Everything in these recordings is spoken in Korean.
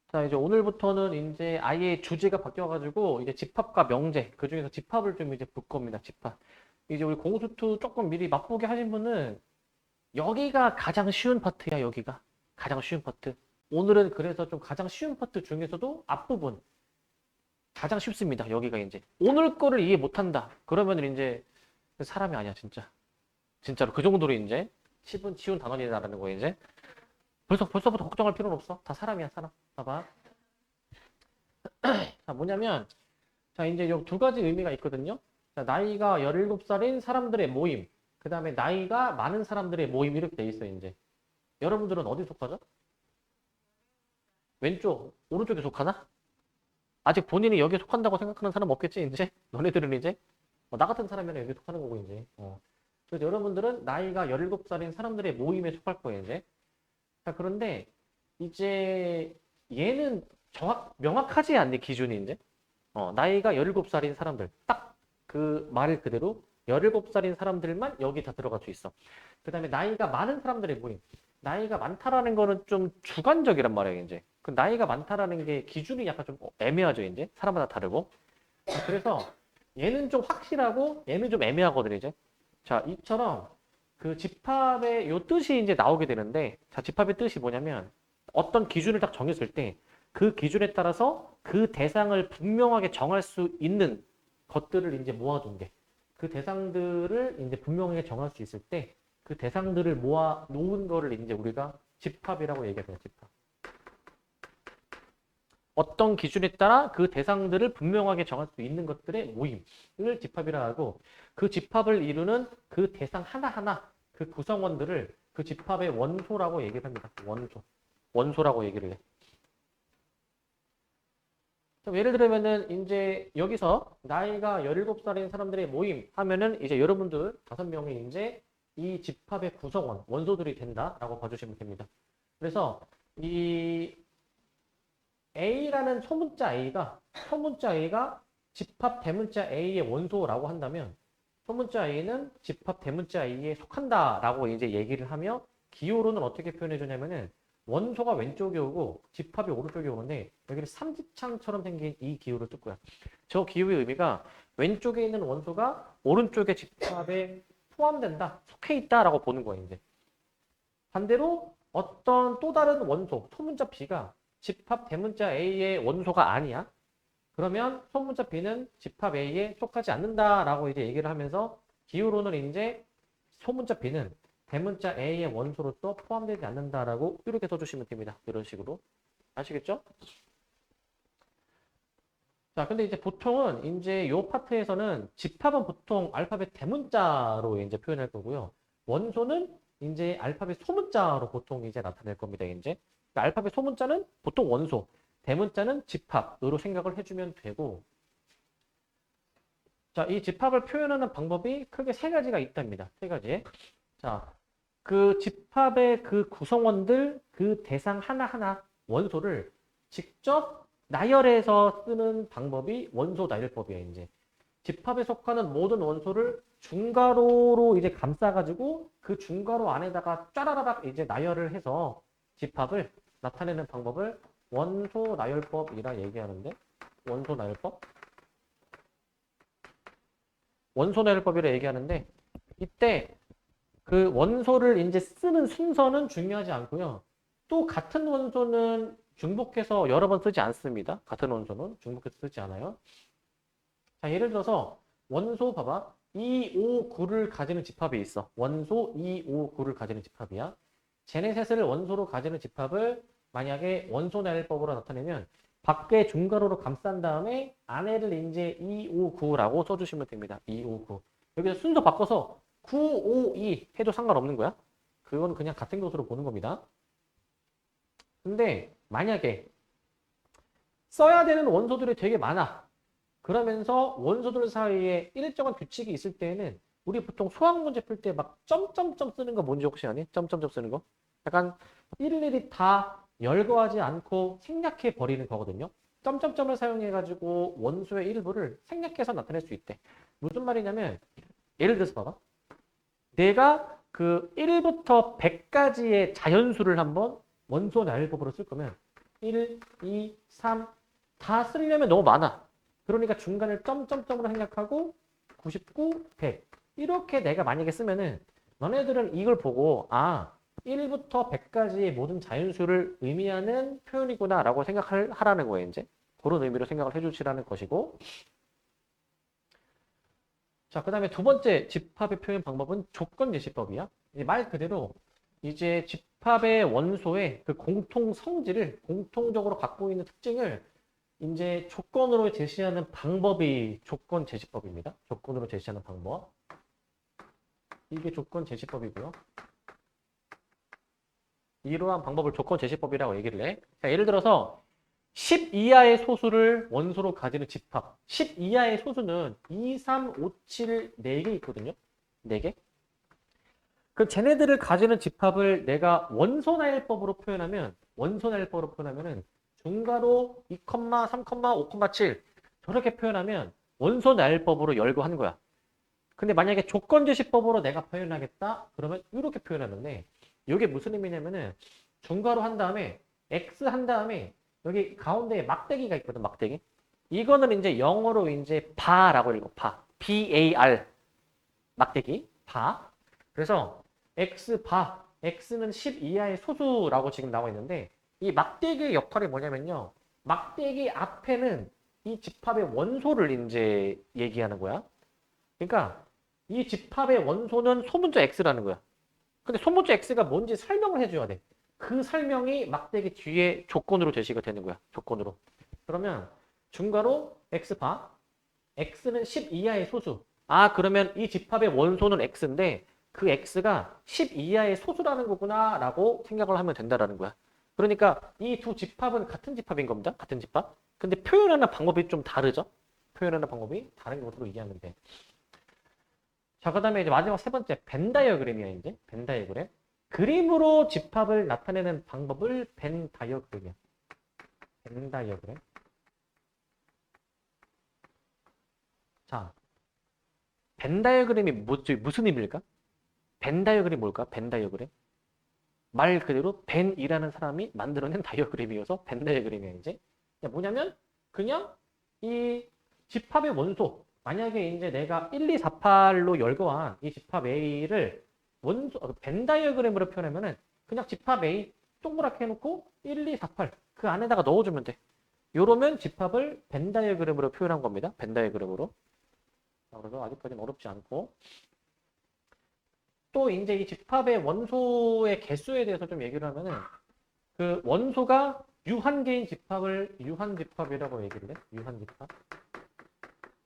자, 이제 오늘부터는 이제 아예 주제가 바뀌어가지고 이제 집합과 명제, 그중에서 집합을 좀 이제 볼 겁니다. 집합. 이제 우리 공수투 조금 미리 맛보게 하신 분은 여기가 가장 쉬운 파트야, 여기가. 가장 쉬운 파트. 오늘은 그래서 좀 가장 쉬운 파트 중에서도 앞부분 가장 쉽습니다. 여기가 이제. 오늘 거를 이해 못한다. 그러면 이제 사람이 아니야, 진짜. 진짜로. 그 정도로 이제 쉬운 단원이다라는 거 이제. 벌써부터 걱정할 필요는 없어. 다 사람이야, 사람. 봐봐. 자, 뭐냐면, 자, 이제 요 두 가지 의미가 있거든요. 자, 나이가 17살인 사람들의 모임. 그 다음에 나이가 많은 사람들의 모임 이렇게 돼 있어요, 이제. 여러분들은 어디 속하죠? 왼쪽, 오른쪽에 속하나? 아직 본인이 여기에 속한다고 생각하는 사람 없겠지, 이제? 너네들은 이제? 나 같은 사람이랑 여기 속하는 거고, 이제. 그래서 여러분들은 나이가 17살인 사람들의 모임에 속할 거예요, 이제. 자, 그런데 이제 얘는 명확하지 않네, 기준이 이제. 나이가 17살인 사람들. 딱 그 말 그대로 17살인 사람들만 여기 다 들어갈 수 있어. 그 다음에 나이가 많은 사람들의 모임. 나이가 많다라는 거는 좀 주관적이란 말이에요, 이제. 그 나이가 많다라는 게 기준이 약간 좀 애매하죠, 이제. 사람마다 다르고. 그래서 얘는 좀 확실하고 얘는 좀 애매하거든요, 이제. 자, 이처럼 그 집합의 요 뜻이 이제 나오게 되는데, 자, 집합의 뜻이 뭐냐면 어떤 기준을 딱 정했을 때 그 기준에 따라서 그 대상을 분명하게 정할 수 있는 것들을 이제 모아둔 게, 그 대상들을 이제 분명하게 정할 수 있을 때 그 대상들을 모아 놓은 거를 이제 우리가 집합이라고 얘기해요, 집합. 어떤 기준에 따라 그 대상들을 분명하게 정할 수 있는 것들의 모임을 집합이라 하고, 그 집합을 이루는 그 대상 하나하나, 그 구성원들을 그 집합의 원소라고 얘기를 합니다. 원소라고 얘기를 해. 예를 들면은 이제 여기서 나이가 17살인 사람들의 모임 하면은 이제 여러분들 5명이 이제 이 집합의 구성원, 원소들이 된다라고 봐주시면 됩니다. 그래서 이 A라는 소문자 A가 집합 대문자 A의 원소라고 한다면, 소문자 A는 집합 대문자 A에 속한다라고 이제 얘기를 하며, 기호로는 어떻게 표현해 주냐면은 원소가 왼쪽에 오고 집합이 오른쪽에 오는데 여기를 삼지창처럼 생긴 이 기호를 쓸 거야. 저 기호의 의미가 왼쪽에 있는 원소가 오른쪽의 집합에 포함된다, 속해 있다라고 보는 거예요, 이제. 반대로 어떤 또 다른 원소, 소문자 B가 집합 대문자 A의 원소가 아니야. 그러면 소문자 B는 집합 A에 속하지 않는다라고 이제 얘기를 하면서, 기호로는 이제 소문자 B는 대문자 A의 원소로서 포함되지 않는다라고 이렇게 써주시면 됩니다. 이런 식으로. 아시겠죠? 자, 근데 이제 보통은 이제 요 파트에서는 집합은 보통 알파벳 대문자로 이제 표현할 거고요. 원소는 이제 알파벳 소문자로 보통 이제 나타낼 겁니다, 이제. 그러니까 알파벳 소문자는 보통 원소, 대문자는 집합으로 생각을 해주면 되고, 자, 이 집합을 표현하는 방법이 크게 세 가지가 있답니다. 세 가지. 자, 그 집합의 그 구성원들, 그 대상 하나하나 원소를 직접 나열해서 쓰는 방법이 원소 나열법이에요, 이제. 집합에 속하는 모든 원소를 중괄호로 이제 감싸가지고 그 중괄호 안에다가 짜라라락 이제 나열을 해서 집합을 나타내는 방법을 원소 나열법이라 얘기하는데, 원소 나열법? 원소 나열법이라 얘기하는데, 이때 그 원소를 이제 쓰는 순서는 중요하지 않고요. 또 같은 원소는 중복해서 여러 번 쓰지 않습니다. 같은 원소는 중복해서 쓰지 않아요. 자, 예를 들어서 원소 봐봐. 2, 5, 9를 가지는 집합이 있어. 원소 2, 5, 9를 가지는 집합이야. 제네셋을 원소로 가지는 집합을 만약에 원소 나열법으로 나타내면 밖에 중괄호로 감싼 다음에 안에를 이제 2, 5, 9라고 써주시면 됩니다. 2, 5, 9. 여기서 순서 바꿔서 9, 5, 2 해도 상관없는 거야. 그건 그냥 같은 것으로 보는 겁니다. 근데 만약에 써야 되는 원소들이 되게 많아. 그러면서 원소들 사이에 일정한 규칙이 있을 때에는 우리 보통 수학 문제 풀 때 막 점점점 쓰는 거 뭔지 혹시 아니? 점점점 쓰는 거? 약간 일일이 다 열거하지 않고 생략해 버리는 거거든요. 점점점을 사용해 가지고 원소의 일부를 생략해서 나타낼 수 있대. 무슨 말이냐면, 예를 들어서 봐봐. 내가 그 1부터 100까지의 자연수를 한번 원소 나열법으로 쓸 거면 1, 2, 3 다 쓰려면 너무 많아. 그러니까 중간을 점점점으로 생략하고 99, 100 이렇게 내가 만약에 쓰면은 너네들은 이걸 보고 1부터 100까지의 모든 자연수를 의미하는 표현이구나 라고 생각하라는 거예요. 이제 그런 의미로 생각을 해주시라는 것이고, 자, 그 다음에 두 번째 집합의 표현 방법은 조건제시법이야. 말 그대로 이제 집합의 원소의 그 공통 성질을 공통적으로 갖고 있는 특징을 이제 조건으로 제시하는 방법이 조건제시법입니다. 조건으로 제시하는 방법. 이게 조건제시법이고요. 이러한 방법을 조건제시법이라고 얘기를 해. 자, 예를 들어서 10 이하의 소수를 원소로 가지는 집합. 10 이하의 소수는 2, 3, 5, 7, 4개 있거든요. 4개. 그 쟤네들을 가지는 집합을 내가 원소나일법으로 표현하면은 중괄호 2, 3, 5, 7 저렇게 표현하면 원소나일법으로 열거하는 거야. 근데 만약에 조건제시법으로 내가 표현하겠다? 그러면 이렇게 표현하는데 이게 무슨 의미냐면은 중괄호 한 다음에 x 한 다음에 여기 가운데에 막대기가 있거든, 막대기. 이거는 이제 영어로 이제 바라고 읽어, 바. B-A-R. 막대기, 바. 그래서 x 바, x는 10 이하의 소수라고 지금 나와 있는데 이 막대기의 역할이 뭐냐면요. 막대기 앞에는 이 집합의 원소를 이제 얘기하는 거야. 그러니까 이 집합의 원소는 소문자 x라는 거야. 근데 소문자 x가 뭔지 설명을 해줘야 돼. 그 설명이 막대기 뒤에 조건으로 제시가 되는 거야. 조건으로. 그러면 중괄호 x바, x는 10 이하의 소수. 그러면 이 집합의 원소는 x인데 그 x가 10 이하의 소수라는 거구나 라고 생각을 하면 된다라는 거야. 그러니까 이 두 집합은 같은 집합인 겁니다. 같은 집합. 근데 표현하는 방법이 좀 다르죠? 표현하는 방법이 다른 것으로 이해하면 돼. 자, 그 다음에 이제 마지막 세 번째, 벤 다이어그램이야, 이제. 벤 다이어그램. 그림으로 집합을 나타내는 방법을 벤 다이어그램이야. 벤 다이어그램. 자, 벤 다이어그램이 무슨 의미일까? 벤 다이어그램이 뭘까? 벤 다이어그램. 말 그대로 벤이라는 사람이 만들어낸 다이어그램이어서 벤 다이어그램이야, 이제. 뭐냐면, 그냥 이 집합의 원소, 만약에 이제 내가 1, 2, 4, 8로 열거한 이 집합 A를 벤 다이어그램으로 표현하면은 그냥 집합 A 동그랗게 해놓고 1, 2, 4, 8 그 안에다가 넣어주면 돼. 요러면 집합을 벤 다이어그램으로 표현한 겁니다. 벤 다이어그램으로. 그래서 아직까지는 어렵지 않고. 또 이제 이 집합의 원소의 개수에 대해서 좀 얘기를 하면은 그 원소가 유한계인 집합을 유한집합이라고 얘기를 해. 유한집합.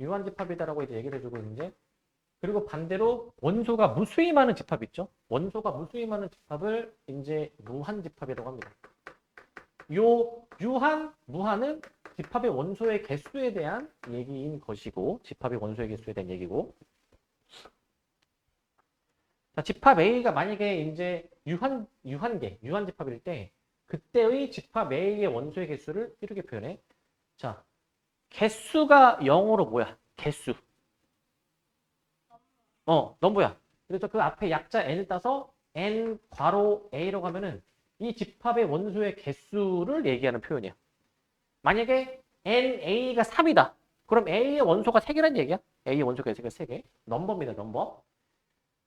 유한집합이다라고 이제 얘기를 해주고 있는데, 그리고 반대로 원소가 무수히 많은 집합 있죠. 원소가 무수히 많은 집합을 이제 무한집합이라고 합니다. 요 유한, 무한은 집합의 원소의 개수에 대한 얘기인 것이고, 집합의 원소의 개수에 대한 얘기고. 자, 집합 A가 만약에 이제 유한집합일 때 그때의 집합 A의 원소의 개수를 이렇게 표현해. 자, 개수가 영어로 뭐야? 개수. 넘버야. 그래서 그 앞에 약자 n을 따서 n 괄호 a라고 하면은 이 집합의 원소의 개수를 얘기하는 표현이야. 만약에 na가 3이다. 그럼 a의 원소가 3개란 얘기야. a의 원소가 3개. 넘버입니다. 넘버.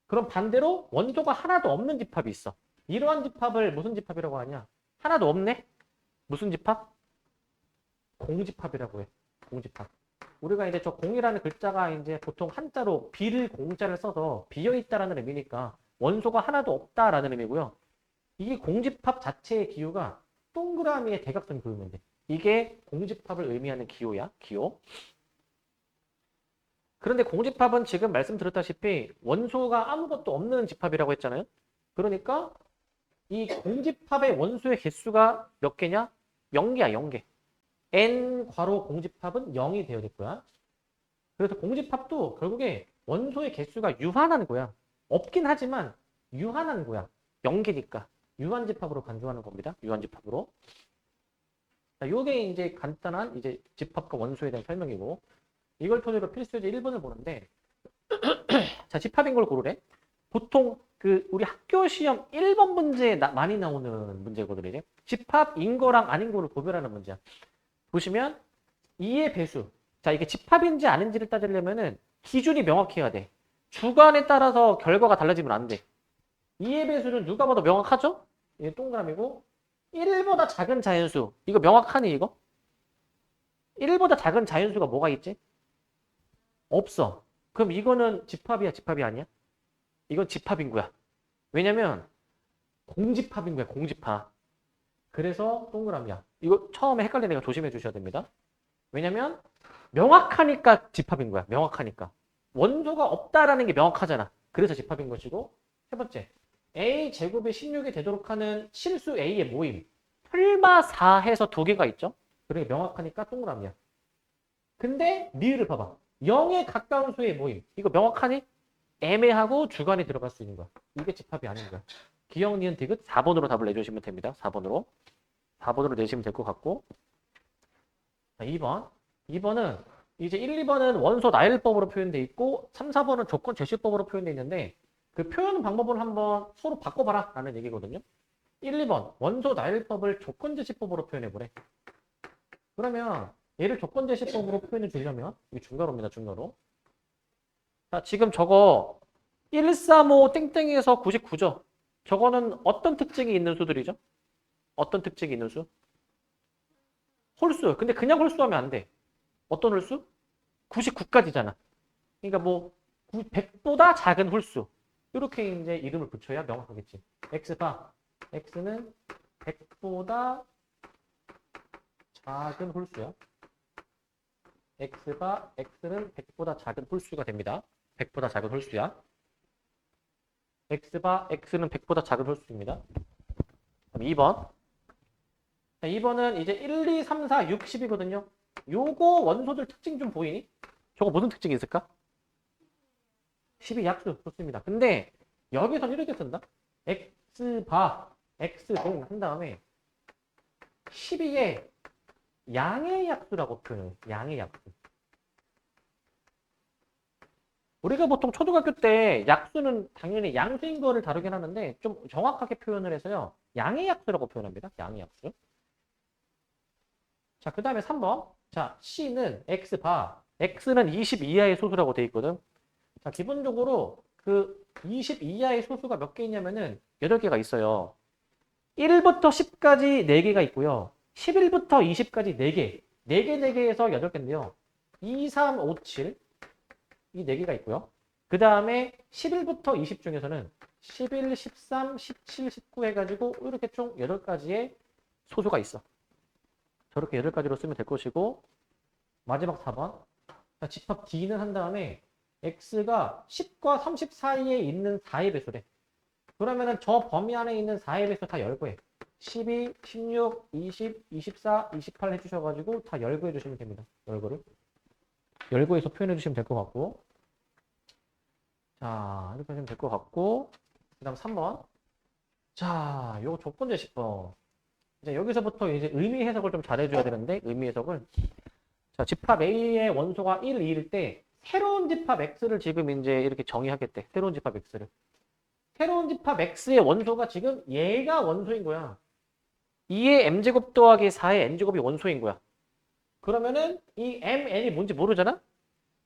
그럼 반대로 원소가 하나도 없는 집합이 있어. 이러한 집합을 무슨 집합이라고 하냐? 하나도 없네? 무슨 집합? 공집합이라고 해. 공집합. 우리가 이제 저 공이라는 글자가 이제 보통 한자로 비를 공자를 써서 비어있다라는 의미니까 원소가 하나도 없다라는 의미고요. 이게 공집합 자체의 기호가 동그라미의 대각선 그으면 돼. 이게 공집합을 의미하는 기호야. 기호. 그런데 공집합은 지금 말씀드렸다시피 원소가 아무것도 없는 집합이라고 했잖아요. 그러니까 이 공집합의 원소의 개수가 몇 개냐? 0개야, 0개. n 괄호 공집합은 0이 되어야 될 거야. 그래서 공집합도 결국에 원소의 개수가 유한한 거야. 없긴 하지만 유한한 거야. 0개니까. 유한집합으로 간주하는 겁니다. 유한집합으로. 자, 요게 이제 간단한 이제 집합과 원소에 대한 설명이고, 이걸 토대로 필수제 1번을 보는데, 자, 집합인 걸 고르래. 보통 그 우리 학교 시험 1번 문제에 많이 나오는 문제거든요. 이제. 집합인 거랑 아닌 거를 구별하는 문제야. 보시면 2의 배수. 자, 이게 집합인지 아닌지를 따지려면은 기준이 명확해야 돼. 주관에 따라서 결과가 달라지면 안 돼. 2의 배수는 누가 봐도 명확하죠? 이게 동그라미고 1보다 작은 자연수. 이거 명확하니 이거? 1보다 작은 자연수가 뭐가 있지? 없어. 그럼 이거는 집합이야, 집합이 아니야? 이건 집합인 거야. 왜냐면 공집합인 거야, 공집합. 그래서 동그라미야. 이거 처음에 헷갈리는 거 조심해 주셔야 됩니다. 왜냐면 명확하니까 집합인 거야. 명확하니까. 원소가 없다라는 게 명확하잖아. 그래서 집합인 것이고. 세 번째, A 제곱이 16이 되도록 하는 실수 A의 모임. 설마 4해서 두 개가 있죠? 그러게 명확하니까 동그라미야. 근데 미을을 봐봐. 0에 가까운 수의 모임. 이거 명확하니? 애매하고 주관이 들어갈 수 있는 거야. 이게 집합이 아닌 거야. 기억, 니은, 디귿 4번으로 답을 내주시면 됩니다. 4번으로. 4번으로 내시면 될 것 같고. 자, 2번. 2번은 이제 1, 2번은 원소 나열법으로 표현되어 있고 3, 4번은 조건 제시법으로 표현되어 있는데 그 표현 방법을 한번 서로 바꿔봐라 라는 얘기거든요. 1, 2번 원소 나열법을 조건 제시법으로 표현해보래. 그러면 얘를 조건 제시법으로 표현해 주려면 이게 중괄호입니다. 중괄호. 자, 지금 저거 135 땡땡에서 99죠. 저거는 어떤 특징이 있는 수들이죠? 어떤 특징이 있는 수? 홀수. 근데 그냥 홀수하면 안 돼. 어떤 홀수? 99까지잖아. 그러니까 뭐 100보다 작은 홀수. 이렇게 이제 이름을 붙여야 명확하겠지. x바 x는 100보다 작은 홀수야. x바 x는 100보다 작은 홀수가 됩니다. 100보다 작은 홀수야. x바 x는 100보다 작은 홀수입니다. 그럼 2번. 자, 2번은 이제 1, 2, 3, 4, 6, 10이거든요. 요거 원소들 특징 좀 보이니? 저거 무슨 특징이 있을까? 10이 약수 좋습니다. 근데 여기서 이렇게 쓴다. x바 x동 한 다음에 12의 양의 약수라고 표현해. 양의 약수. 우리가 보통 초등학교 때 약수는 당연히 양수인 거를 다루긴 하는데 좀 정확하게 표현을 해서요. 양의 약수라고 표현합니다. 양의 약수. 자, 그 다음에 3번. 자, C는 X바. X는 20 이하의 소수라고 돼 있거든. 자, 기본적으로 그 20 이하의 소수가 몇 개 있냐면은 8개가 있어요. 1부터 10까지 4개가 있고요. 11부터 20까지 4개. 4개, 4개에서 8개인데요. 2, 3, 5, 7. 이 4개가 있고요. 그 다음에 11부터 20 중에서는 11, 13, 17, 19 해가지고 이렇게 총 8가지의 소수가 있어. 저렇게 8가지로 쓰면 될 것이고 마지막 4번. 자, 집합 D는 한 다음에 X가 10과 30 사이에 있는 4의 배수래. 그러면은 저 범위 안에 있는 4의 배수 다 열거해. 12, 16, 20, 24, 28 해주셔가지고 다 열거해 주시면 됩니다. 열거를. 열거해서 표현해 주시면 될 것 같고. 자, 이렇게 하시면 될 것 같고. 그 다음 3번. 자, 요 조건 제시법. 이제 여기서부터 이제 의미 해석을 좀 잘해줘야 되는데, 의미 해석을. 자, 집합 A의 원소가 1, 2일 때, 새로운 집합 X를 지금 이제 이렇게 정의하겠대. 새로운 집합 X를. 새로운 집합 X의 원소가 지금 얘가 원소인 거야. 2의 M제곱 더하기 4의 N제곱이 원소인 거야. 그러면은 이 MN이 뭔지 모르잖아?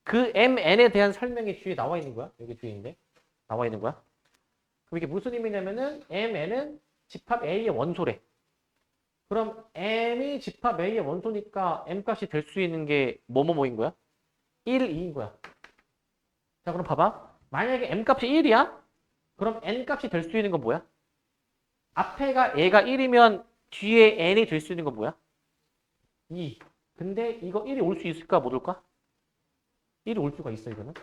그 MN에 대한 설명이 뒤에 나와 있는 거야. 여기 뒤에 있는데. 나와 있는 거야. 그럼 이게 무슨 의미냐면은 MN은 집합 A의 원소래. 그럼 M이 집합 A의 원소니까 M 값이 될 수 있는 게 뭐뭐뭐인 거야? 1, 2인 거야. 자, 그럼 봐봐. 만약에 M 값이 1이야? 그럼 N 값이 될 수 있는 건 뭐야? 앞에가 얘가 1이면 뒤에 N이 될 수 있는 건 뭐야? 2. 근데 이거 1이 올 수 있을까? 못 올까? 1이 올 수가 있어, 이거는.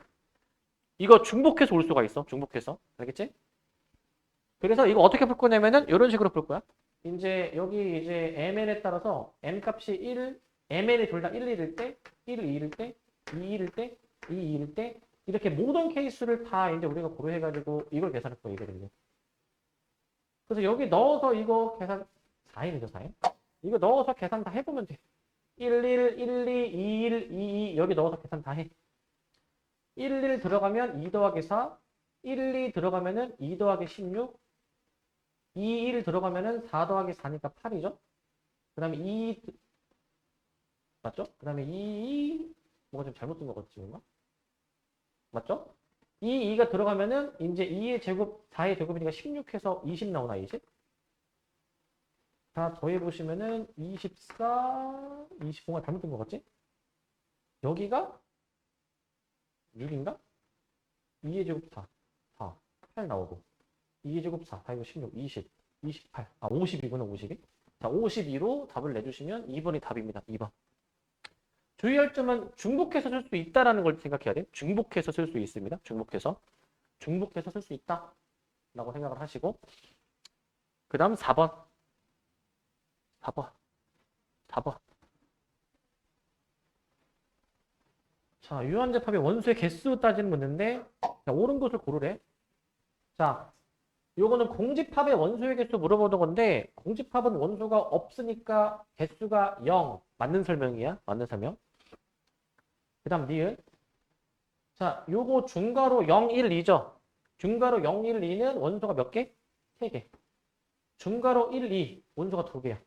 이거 중복해서 올 수가 있어. 중복해서. 알겠지? 그래서 이거 어떻게 풀 거냐면은 이런 식으로 풀 거야. 이제 여기 이제 MN에 따라서 M 값이 1, MN이 둘 다 1, 1일 때, 1, 2일 때, 2, 1일 때, 2, 2일 때 이렇게 모든 케이스를 다 이제 우리가 고려해가지고 이걸 계산할 거예요, 이거를요. 그래서 여기 넣어서 이거 계산 4인이죠, 4인. 이거 넣어서 계산 다 해보면 돼. 1, 1, 1, 2, 2, 1, 2, 2 여기 넣어서 계산 다 해. 1, 1 들어가면 2 더하기 4, 1, 2 들어가면은 2 더하기 16, 2, 1 들어가면은 4 더하기 4니까 8이죠. 그 다음에 2, 맞죠? 그 다음에 2, 뭐가 좀 잘못 쓴 것 같지, 뭔가? 맞죠? 2가 들어가면은 이제 2의 제곱, 4의 제곱이니까 16해서 20 나오나, 20? 다 더해보시면은 24, 25가 잘못 된 것 같지? 여기가 6인가? 2의 제곱 4, 8 나오고 2의 제곱 4, 4이고 16, 20, 28. 아, 52구나, 52. 자, 52로 답을 내주시면 2번이 답입니다. 2번. 주의할 점은 중복해서 쓸 수 있다라는 걸 생각해야 돼. 중복해서 쓸 수 있습니다. 중복해서 쓸 수 있다 라고 생각을 하시고, 그 다음 4번. 4번. 4번. 자, 유한접합의 원소의 개수 따지는 문제인데, 자, 옳은 것을 고르래. 자, 요거는 공집합의 원소의 개수 물어보는 건데, 공집합은 원소가 없으니까 개수가 0. 맞는 설명이야. 맞는 설명. 그 다음 니은. 자, 요거 중괄호 0, 1, 2죠. 중괄호 0, 1, 2는 원소가 몇 개? 3개. 중괄호 1, 2 원소가 2개야.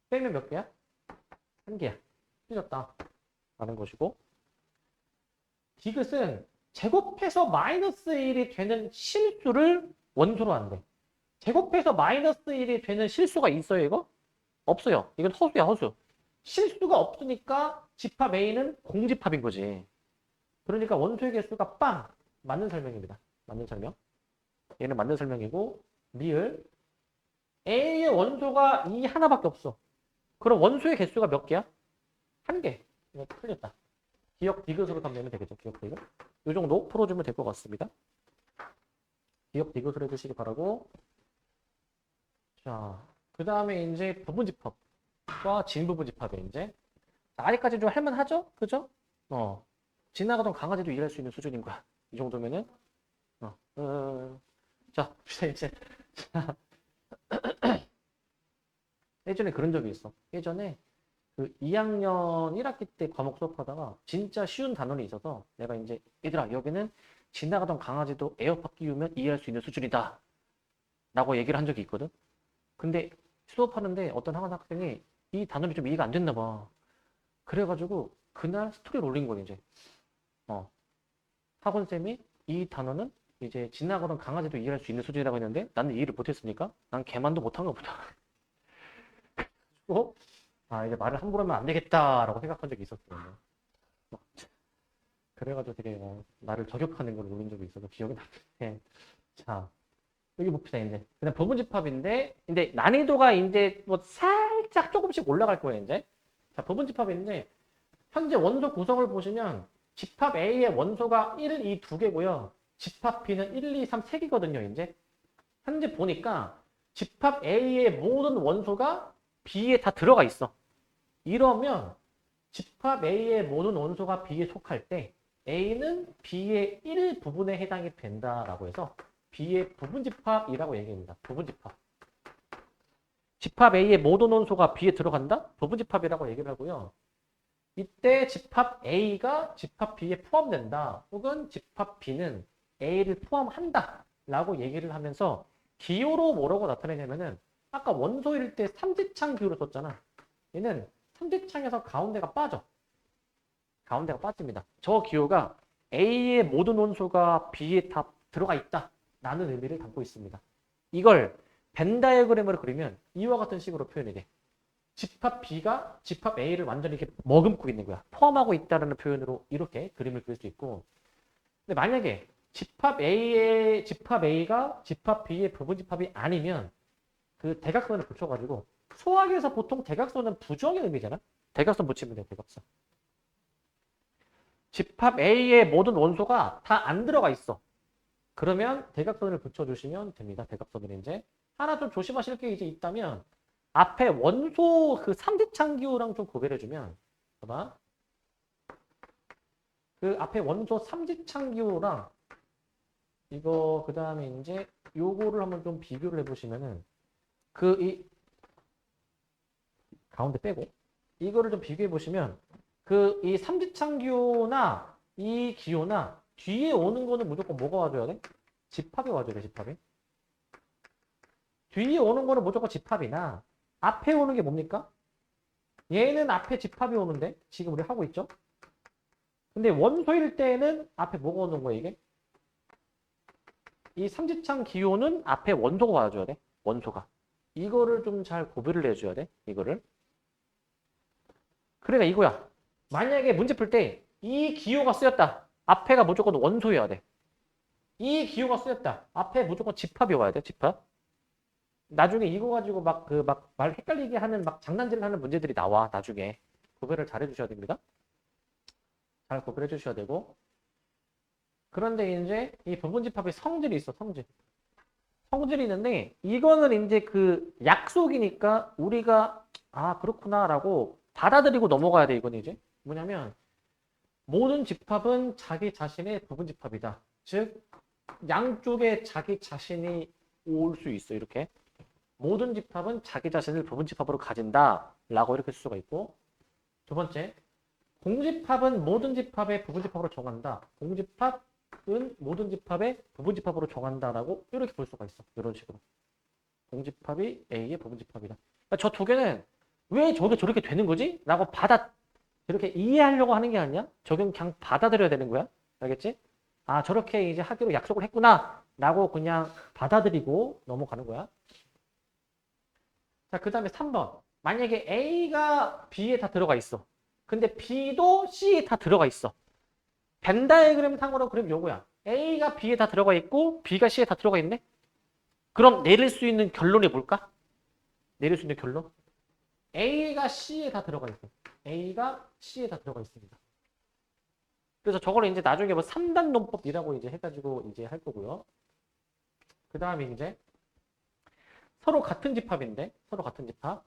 빼면 몇 개야? 1개야. 틀렸다 라는 것이고, 디귿은 제곱해서 마이너스 1이 되는 실수를 원소로 한대. 제곱해서 마이너스 1이 되는 실수가 있어요, 이거? 없어요. 이건 허수야, 허수. 실수가 없으니까 집합 A는 공집합인 거지. 그러니까 원소의 개수가 빵! 맞는 설명입니다. 맞는 설명. 얘는 맞는 설명이고, 리을. A의 원소가 이 하나밖에 없어. 그럼 원소의 개수가 몇 개야? 1개. 이거 틀렸다. 기억 디귿으로 가면 되겠죠. 기억 디귿. 이 정도 풀어주면 될 것 같습니다. 기억 디귿으로 해주시기 바라고. 자, 그 다음에 이제 부분집합과 진부분집합에 이제 아직까지 좀 할만하죠? 그죠? 지나가던 강아지도 이해할 수 있는 수준인 거야. 이 정도면은 자, 이제 예전에 그런 적이 있어. 예전에 그 2학년 1학기 때 과목 수업하다가 진짜 쉬운 단원이 있어서 내가 이제 얘들아 여기는 지나가던 강아지도 에어팟 끼우면 이해할 수 있는 수준이다 라고 얘기를 한 적이 있거든. 근데 수업하는데 어떤 학생이 이 단원이 좀 이해가 안 됐나 봐. 그래가지고 그날 스토리를 올린 거예요. 이제 학원쌤이 이 단어는 이제 지나가던 강아지도 이해할 수 있는 수준이라고 했는데 나는 이해를 못했으니까 난 걔만도 못한가 보다. 이제 말을 함부로 하면 안 되겠다라고 생각한 적이 있었어요. 그래가지고 되게 나를 저격하는 걸 올린 적이 있어서 기억이 나는데. 자, 여기 봅시다, 이제. 그냥 부분집합인데, 근데 난이도가 이제 뭐 살짝 조금씩 올라갈 거예요, 이제. 자, 부분집합인데, 현재 원소 구성을 보시면 집합 A의 원소가 1, 2, 2개고요. 집합 B는 1, 2, 3, 3개거든요, 이제. 현재 보니까 집합 A의 모든 원소가 B에 다 들어가 있어. 이러면 집합 A의 모든 원소가 B에 속할 때 A는 B의 일부분에 해당이 된다라고 해서 B의 부분집합이라고 얘기합니다. 부분집합. 집합 A의 모든 원소가 B에 들어간다? 부분집합이라고 얘기를 하고요. 이때 집합 A가 집합 B에 포함된다. 혹은 집합 B는 A를 포함한다. 라고 얘기를 하면서 기호로 뭐라고 나타내냐면은 아까 원소일 때 삼지창 기호를 썼잖아. 얘는 삼지창에서 가운데가 빠져. 가운데가 빠집니다. 저 기호가 A의 모든 원소가 B에 다 들어가 있다. 라는 의미를 담고 있습니다. 이걸 벤 다이어그램으로 그리면 이와 같은 식으로 표현이 돼. 집합 B가 집합 A를 완전히 이렇게 머금고 있는 거야. 포함하고 있다는 표현으로 이렇게 그림을 그릴 수 있고. 근데 만약에 집합 A가 집합 B의 부분집합이 아니면 그 대각선을 붙여가지고 수학에서 보통 대각선은 부정의 의미잖아. 대각선 붙이면 돼, 대각선. 집합 A의 모든 원소가 다 안 들어가 있어. 그러면 대각선을 붙여주시면 됩니다. 대각선을 이제. 하나 좀 조심하실 게 이제 있다면 앞에 원소 그 삼지창기호랑 좀 구별해주면 봐봐. 그 앞에 원소 삼지창기호랑 이거 그 다음에 이제 요거를 한번 좀 비교를 해보시면은 그 이 가운데 빼고 이거를 좀 비교해 보시면 그 이 삼지창 기호나 이 기호나 뒤에 오는 거는 무조건 뭐가 와줘야 돼? 집합이 와줘야 돼, 집합이. 뒤에 오는 거는 무조건 집합이나 앞에 오는 게 뭡니까? 얘는 앞에 집합이 오는데 지금 우리 하고 있죠? 근데 원소일 때는 앞에 뭐가 오는 거야, 이게? 이 삼지창 기호는 앞에 원소가 와줘야 돼. 원소가. 이거를 좀 잘 구별을 해줘야 돼. 이거를. 그러니까 이거야. 만약에 문제 풀 때 이 기호가 쓰였다. 앞에가 무조건 원소여야 돼. 이 기호가 쓰였다. 앞에 무조건 집합이 와야 돼. 집합. 나중에 이거 가지고 막 말 헷갈리게 하는 막 장난질을 하는 문제들이 나와. 나중에. 구별을 잘 해주셔야 됩니다. 잘 구별해 주셔야 되고. 그런데 이제 이 부분집합의 성질이 있어. 성질. 성질이 있는데 이거는 이제 그 약속이니까 우리가 아 그렇구나라고 받아들이고 넘어가야 돼. 이건 이제 뭐냐면 모든 집합은 자기 자신의 부분집합이다. 즉 양쪽에 자기 자신이 올 수 있어. 이렇게 모든 집합은 자기 자신을 부분집합으로 가진다 라고 이렇게 쓸 수가 있고, 두 번째 공집합은 모든 집합의 부분집합으로 정한다. 공집합은 모든 집합의 부분집합으로 정한다라고 이렇게 볼 수가 있어. 이런 식으로. 공집합이 A의 부분집합이다. 그러니까 저 두 개는 왜 저게 저렇게 되는 거지? 라고 이렇게 이해하려고 하는 게 아니야. 저건 그냥 받아들여야 되는 거야. 알겠지? 아, 저렇게 이제 하기로 약속을 했구나. 라고 그냥 받아들이고 넘어가는 거야. 자, 그 다음에 3번. 만약에 A가 B에 다 들어가 있어. 근데 B도 C에 다 들어가 있어. 벤 다이어그램 상으로 그럼 요거야. A가 B에 다 들어가 있고 B가 C에 다 들어가 있네. 그럼 내릴 수 있는 결론이 뭘까? 내릴 수 있는 결론? A가 C에 다 들어가 있어. A가 C에 다 들어가 있습니다. 그래서 저거를 이제 나중에 뭐 3단 논법이라고 이제 해가지고 이제 할 거고요. 그 다음에 이제 서로 같은 집합인데, 서로 같은 집합.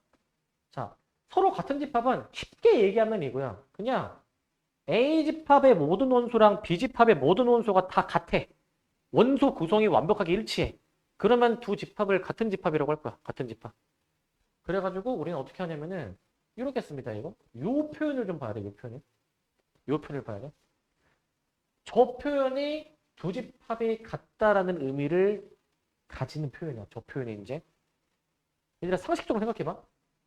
자, 서로 같은 집합은 쉽게 얘기하면 이거야. 그냥 A 집합의 모든 원소랑 B 집합의 모든 원소가 다 같아. 원소 구성이 완벽하게 일치해. 그러면 두 집합을 같은 집합이라고 할 거야. 같은 집합. 그래가지고 우리는 어떻게 하냐면은 이렇게 씁니다. 이거. 요 표현을 좀 봐야 돼. 요 표현을. 요 표현을 봐야 돼. 저 표현이 두 집합이 같다라는 의미를 가지는 표현이야. 저 표현이 이제. 얘들아 상식적으로 생각해봐.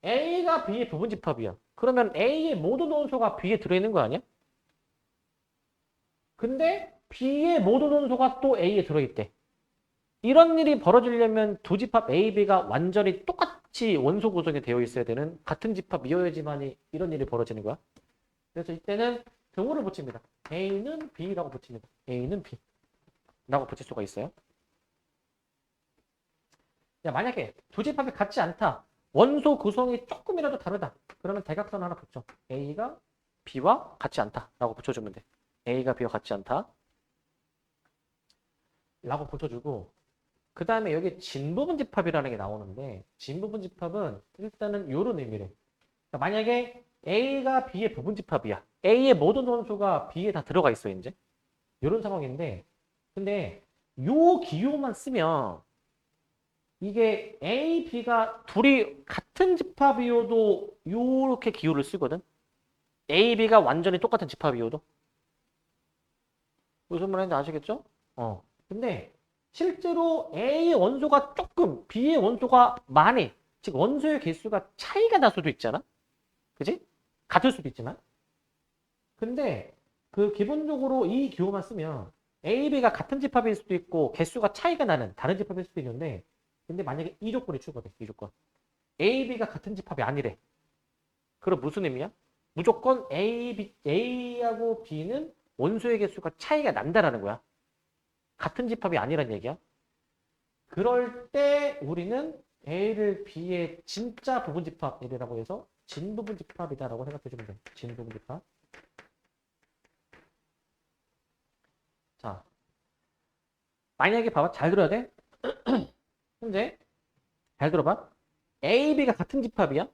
A가 B의 부분집합이야. 그러면 A의 모든 원소가 B에 들어있는 거 아니야? 근데 B의 모든 원소가 또 A에 들어있대. 이런 일이 벌어지려면 두 집합 A, B가 완전히 똑같이 원소 구성이 되어 있어야 되는 같은 집합이어야지만이 이런 일이 벌어지는 거야. 그래서 이때는 등호를 붙입니다. A는 B라고 붙입니다. A는 B라고 붙일 수가 있어요. 야, 만약에 두 집합이 같지 않다. 원소 구성이 조금이라도 다르다. 그러면 대각선 하나 붙여. A가 B와 같지 않다. 라고 붙여주면 돼. A가 B와 같지 않다. 라고 붙여주고, 그 다음에 여기 진부분 집합이라는 게 나오는데, 진부분 집합은 일단은 이런 의미래. 그러니까 만약에 A가 B의 부분 집합이야. A의 모든 원소가 B에 다 들어가 있어, 이제. 이런 상황인데, 근데 요 기호만 쓰면 이게 A, B가 둘이 같은 집합이어도 이렇게 기호를 쓰거든. A, B가 완전히 똑같은 집합이어도. 무슨 말인지 아시겠죠? 근데 실제로 A의 원소가 조금, B의 원소가 많이, 즉 원소의 개수가 차이가 날 수도 있잖아. 그지? 같을 수도 있지만. 근데 그 기본적으로 이 기호만 쓰면 A, B가 같은 집합일 수도 있고 개수가 차이가 나는 다른 집합일 수도 있는데, 근데 만약에 이 조건이 추가돼. 이 조건. A, B가 같은 집합이 아니래. 그럼 무슨 의미야? 무조건 A하고 B는 원소의 개수가 차이가 난다라는 거야. 같은 집합이 아니란 얘기야. 그럴 때 우리는 A를 B의 진짜 부분집합이라고 해서 진부분집합이다라고 생각해 주면 돼. 진부분집합. 자, 만약에 봐봐. 잘 들어야 돼. 현재 잘 들어봐. A, B가 같은 집합이야.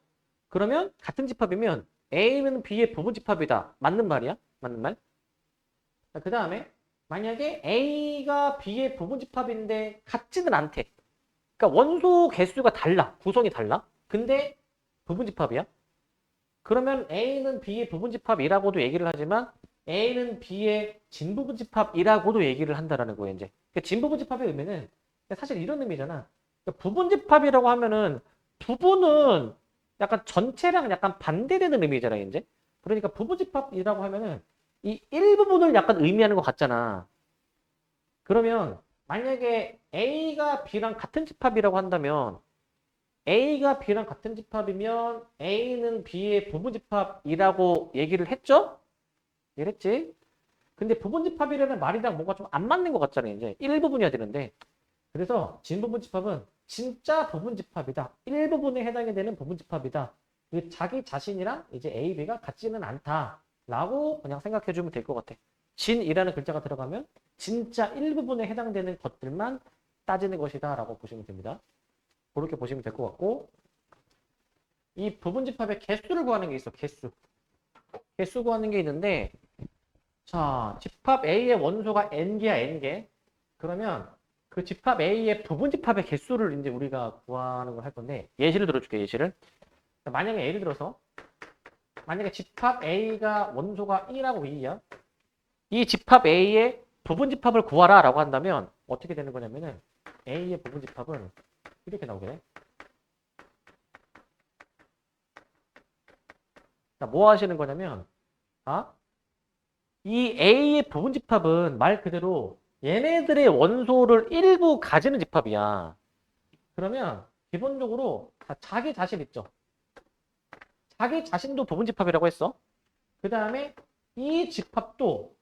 그러면 같은 집합이면 A는 B의 부분집합이다. 맞는 말이야? 맞는 말? 그 다음에 만약에 A가 B의 부분집합인데 같지는 않대. 그러니까 원소 개수가 달라. 구성이 달라. 근데 부분집합이야. 그러면 A는 B의 부분집합이라고도 얘기를 하지만 A는 B의 진부분집합이라고도 얘기를 한다라는 거예요, 이제. 그러니까 진부분집합의 의미는 사실 이런 의미잖아. 그러니까 부분집합이라고 하면은 부분은 약간 전체랑 약간 반대되는 의미잖아요, 이제. 그러니까 부분집합이라고 하면은 이 일부분을 약간 의미하는 것 같잖아. 그러면 만약에 A가 B랑 같은 집합이라고 한다면 A가 B랑 같은 집합이면 A는 B의 부분집합이라고 얘기를 했죠? 이랬지? 근데 부분집합이라는 말이랑 뭔가 좀 안 맞는 것 같잖아요. 이제 일부분이어야 되는데. 그래서 진부분집합은 진짜 부분집합이다. 일부분에 해당이 되는 부분집합이다. 그 자기 자신이랑 이제 A, B가 같지는 않다라고 그냥 생각해주면 될 것 같아. 진이라는 글자가 들어가면 진짜 일부분에 해당되는 것들만 따지는 것이다라고 보시면 됩니다. 그렇게 보시면 될 것 같고, 이 부분집합의 개수를 구하는 게 있어. 개수. 개수 구하는 게 있는데, 자, 집합 A의 원소가 n개야, n개. 그러면 그 집합 A의 부분집합의 개수를 이제 우리가 구하는 걸 할 건데, 예시를 들어줄게, 예시를. 만약에 예를 들어서, 만약에 집합 A가 원소가 1하고 2야. 이 집합 A의 부분집합을 구하라 라고 한다면, 어떻게 되는 거냐면은, A의 부분집합은 이렇게 나오게 돼. 자, 뭐 하시는 거냐면, 아, 이 A의 부분집합은 말 그대로 얘네들의 원소를 일부 가지는 집합이야. 그러면 기본적으로 자기 자신 있죠. 자기 자신도 부분집합이라고 했어. 그 다음에 이 집합도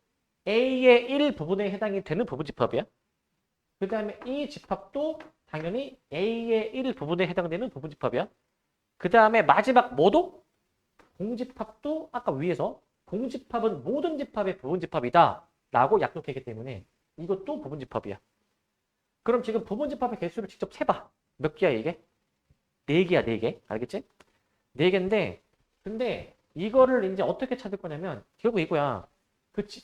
A의 1부분에 해당이 되는 부분집합이야. 그 다음에 이 집합도 당연히 A의 1부분에 해당되는 부분집합이야. 그 다음에 마지막 뭐도? 공집합도 아까 위에서 공집합은 모든 집합의 부분집합이다 라고 약속했기 때문에 이것도 부분집합이야. 그럼 지금 부분집합의 개수를 직접 세봐. 몇 개야 이게? 4개야 4개. 알겠지? 4개인데 근데 이거를 이제 어떻게 찾을 거냐면 결국 이거야.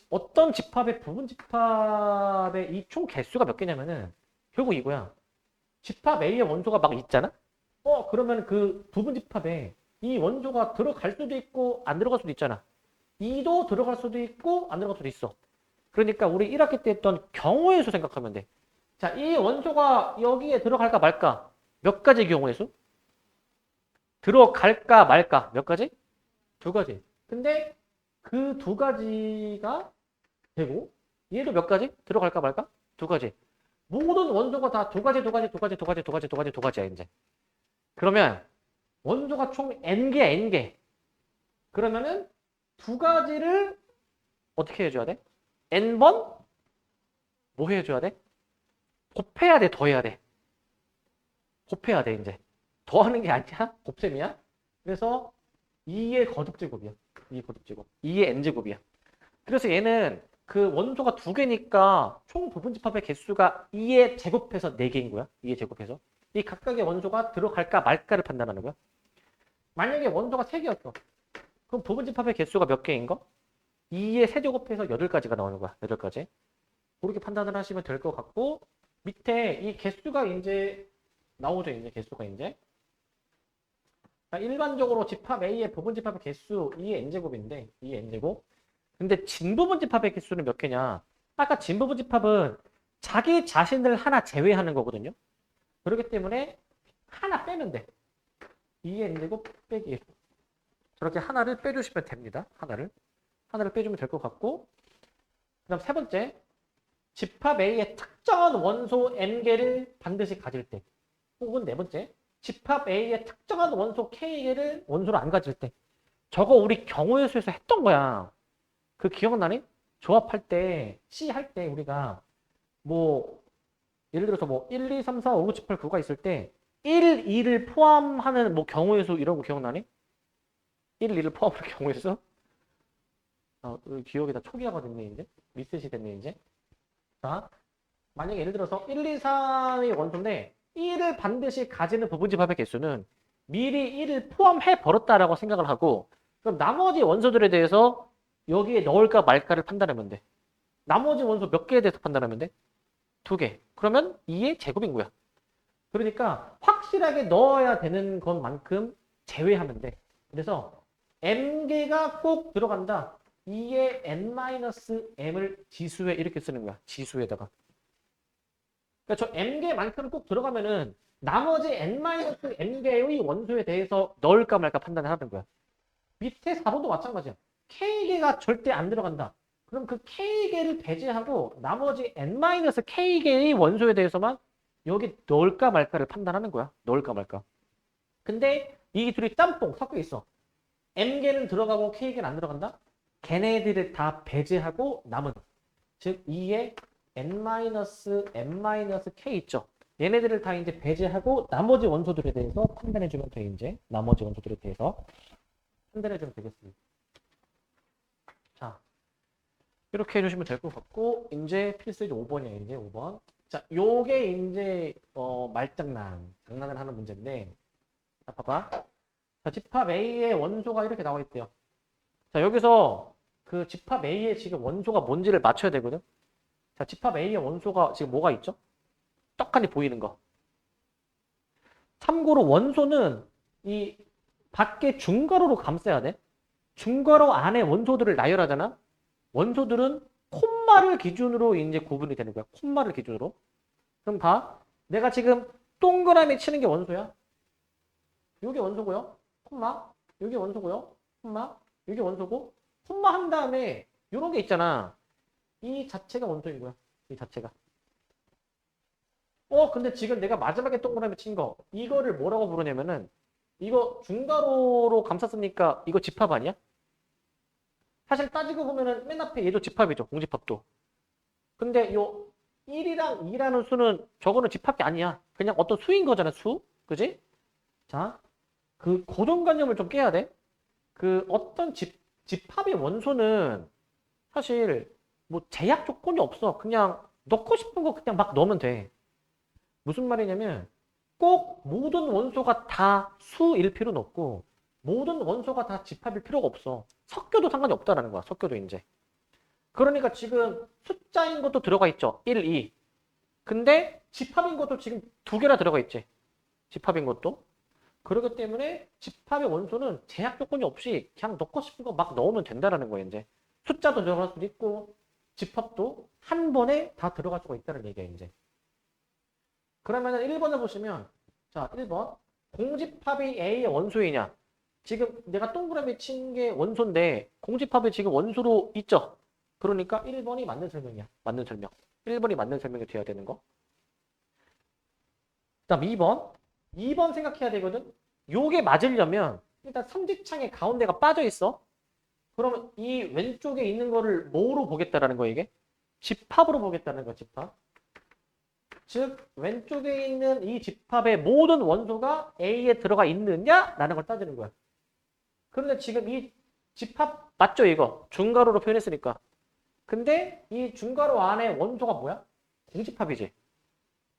어떤 집합의 부분집합의 이 총 개수가 몇 개냐면은 결국 이거야. 집합 A의 원소가 막 있잖아? 그러면 그 부분집합에 이 원소가 들어갈 수도 있고 안 들어갈 수도 있잖아. 2도 들어갈 수도 있고 안 들어갈 수도 있어. 그러니까 우리 1학기 때 했던 경우의 수 생각하면 돼. 자, 이 원소가 여기에 들어갈까 말까? 몇 가지 경우의 수? 들어갈까 말까? 몇 가지? 2가지. 근데 그 2가지가 되고 얘도 몇 가지? 들어갈까 말까? 2가지. 모든 원소가 다 2가지, 2가지, 2가지, 2가지, 2가지, 2가지, 2가지야 이제. 그러면 원소가 총 n개, n개. 그러면은 2가지를 어떻게 해줘야 돼? n번? 뭐 해줘야 돼? 곱해야 돼, 더해야 돼. 곱해야 돼, 이제. 더하는 게 아니야? 곱셈이야? 그래서 2의 거듭제곱이야. 2의 거듭제곱. 2의 n제곱이야. 그래서 얘는 그 원소가 2개니까 총 부분집합의 개수가 2의 제곱해서 4개인 거야. 2의 제곱해서. 이 각각의 원소가 들어갈까 말까를 판단하는 거야. 만약에 원소가 3개였어. 그럼 부분집합의 개수가 몇 개인 거? 2의 세제곱해서 8가지가 나오는 거야. 8가지. 그렇게 판단을 하시면 될 것 같고 밑에 이 개수가 이제 나오죠. 이제 개수가 이제. 자, 일반적으로 집합 A의 부분집합의 개수 2의 n제곱인데 2의 n제곱. 근데 진부분집합의 개수는 몇 개냐? 아까 진부분집합은 자기 자신을 하나 제외하는 거거든요. 그렇기 때문에 하나 빼면 돼. 2의 n제곱 빼기 1. 저렇게 하나를 빼주시면 됩니다. 하나를 빼주면 될 것 같고 그 다음 세 번째 집합 A의 특정한 원소 n개를 반드시 가질 때 혹은 네 번째 집합 A의 특정한 원소 k개를 원소를 안 가질 때 저거 우리 경우의 수에서 했던 거야. 그 기억나니? 조합할 때 C 할 때 우리가 뭐 예를 들어서 뭐 1, 2, 3, 4, 5, 6, 7, 8, 9가 있을 때 1, 2를 포함하는 뭐 경우의 수 이런 거 기억나니? 1, 2를 포함하는 경우의 수? 기억이 다 초기화가 됐네 이제 리셋이 됐네 이제. 자, 만약에 예를 들어서 1, 2, 3의 원소인데 1을 반드시 가지는 부분집합의 개수는 미리 1을 포함해 버렸다라고 생각을 하고 그럼 나머지 원소들에 대해서 여기에 넣을까 말까를 판단하면 돼. 나머지 원소 몇 개에 대해서 판단하면 돼? 2개. 그러면 2의 제곱인 거야. 그러니까 확실하게 넣어야 되는 것만큼 제외하면 돼. 그래서 m개가 꼭 들어간다. 2의 n-m을 지수에 이렇게 쓰는 거야. 지수에다가. 그러니까 저 m개만큼은 꼭 들어가면은 나머지 n-m개의 원소에 대해서 넣을까 말까 판단을 하는 거야. 밑에 4번도 마찬가지야. k개가 절대 안 들어간다. 그럼 그 k개를 배제하고 나머지 n-k개의 원소에 대해서만 여기 넣을까 말까를 판단하는 거야. 넣을까 말까. 근데 이 둘이 짬뽕 섞여 있어. m개는 들어가고 k개는 안 들어간다? 걔네들을 다 배제하고 남은 즉 2의 n-m-k 있죠. 얘네들을 다 이제 배제하고 나머지 원소들에 대해서 판단해주면 돼. 이제 나머지 원소들에 대해서 판단해주면 되겠습니다. 자, 이렇게 해주시면 될 것 같고 이제 필수 이제 5번이야. 이제 5번. 자, 요게 이제 장난을 하는 문제인데, 자, 봐봐. 자, 집합 A의 원소가 이렇게 나와 있대요. 자, 여기서 그 집합 A의 지금 원소가 뭔지를 맞춰야 되거든. 자, 집합 A의 원소가 지금 뭐가 있죠? 떡하니 보이는 거. 참고로 원소는 이 밖에 중괄호로 감싸야 돼. 중괄호 안에 원소들을 나열하잖아. 원소들은 콤마를 기준으로 이제 구분이 되는 거야. 콤마를 기준으로. 그럼 봐. 내가 지금 동그라미 치는 게 원소야. 이게 원소고요. 콤마. 이게 원소고요. 콤마. 이게 원소고. 콤마 한 다음에 이런 게 있잖아. 이 자체가 원소인 거야. 이 자체가. 근데 지금 내가 마지막에 동그라미 친 거, 이거를 뭐라고 부르냐면은, 이거 중괄호로 감쌌으니까 이거 집합 아니야? 사실 따지고 보면은 맨 앞에 얘도 집합이죠. 공집합도. 근데 요 1이랑 2라는 수는 저거는 집합이 아니야. 그냥 어떤 수인 거잖아, 수. 그지? 자, 그 고정관념을 좀 깨야 돼. 그 어떤 집합의 원소는 사실 뭐 제약 조건이 없어. 그냥 넣고 싶은 거 그냥 막 넣으면 돼. 무슨 말이냐면 꼭 모든 원소가 다 수일 필요는 없고 모든 원소가 다 집합일 필요가 없어. 섞여도 상관이 없다라는 거야. 섞여도 이제. 그러니까 지금 숫자인 것도 들어가 있죠. 1, 2. 근데 집합인 것도 지금 두 개나 들어가 있지. 집합인 것도. 그렇기 때문에 집합의 원소는 제약 조건이 없이 그냥 넣고 싶은 거 막 넣으면 된다라는 거예요. 이제. 숫자도 들어갈 수도 있고 집합도 한 번에 다 들어갈 수가 있다는 얘기야. 이제. 그러면 1번을 보시면 자 1번 공집합이 A의 원소이냐. 지금 내가 동그라미 친 게 원소인데 공집합이 지금 원소로 있죠. 그러니까 1번이 맞는 설명이야. 맞는 설명. 1번이 맞는 설명이 돼야 되는 거. 그 다음 2번. 2번 생각해야 되거든. 요게 맞으려면 일단 삼지창의 가운데가 빠져 있어. 그러면 이 왼쪽에 있는 거를 뭐로 보겠다라는 거야 이게? 집합으로 보겠다는 거야. 집합. 즉 왼쪽에 있는 이 집합의 모든 원소가 A에 들어가 있느냐라는 걸 따지는 거야. 그런데 지금 이 집합 맞죠 이거? 중괄호로 표현했으니까. 근데 이 중괄호 안에 원소가 뭐야? 공집합이지.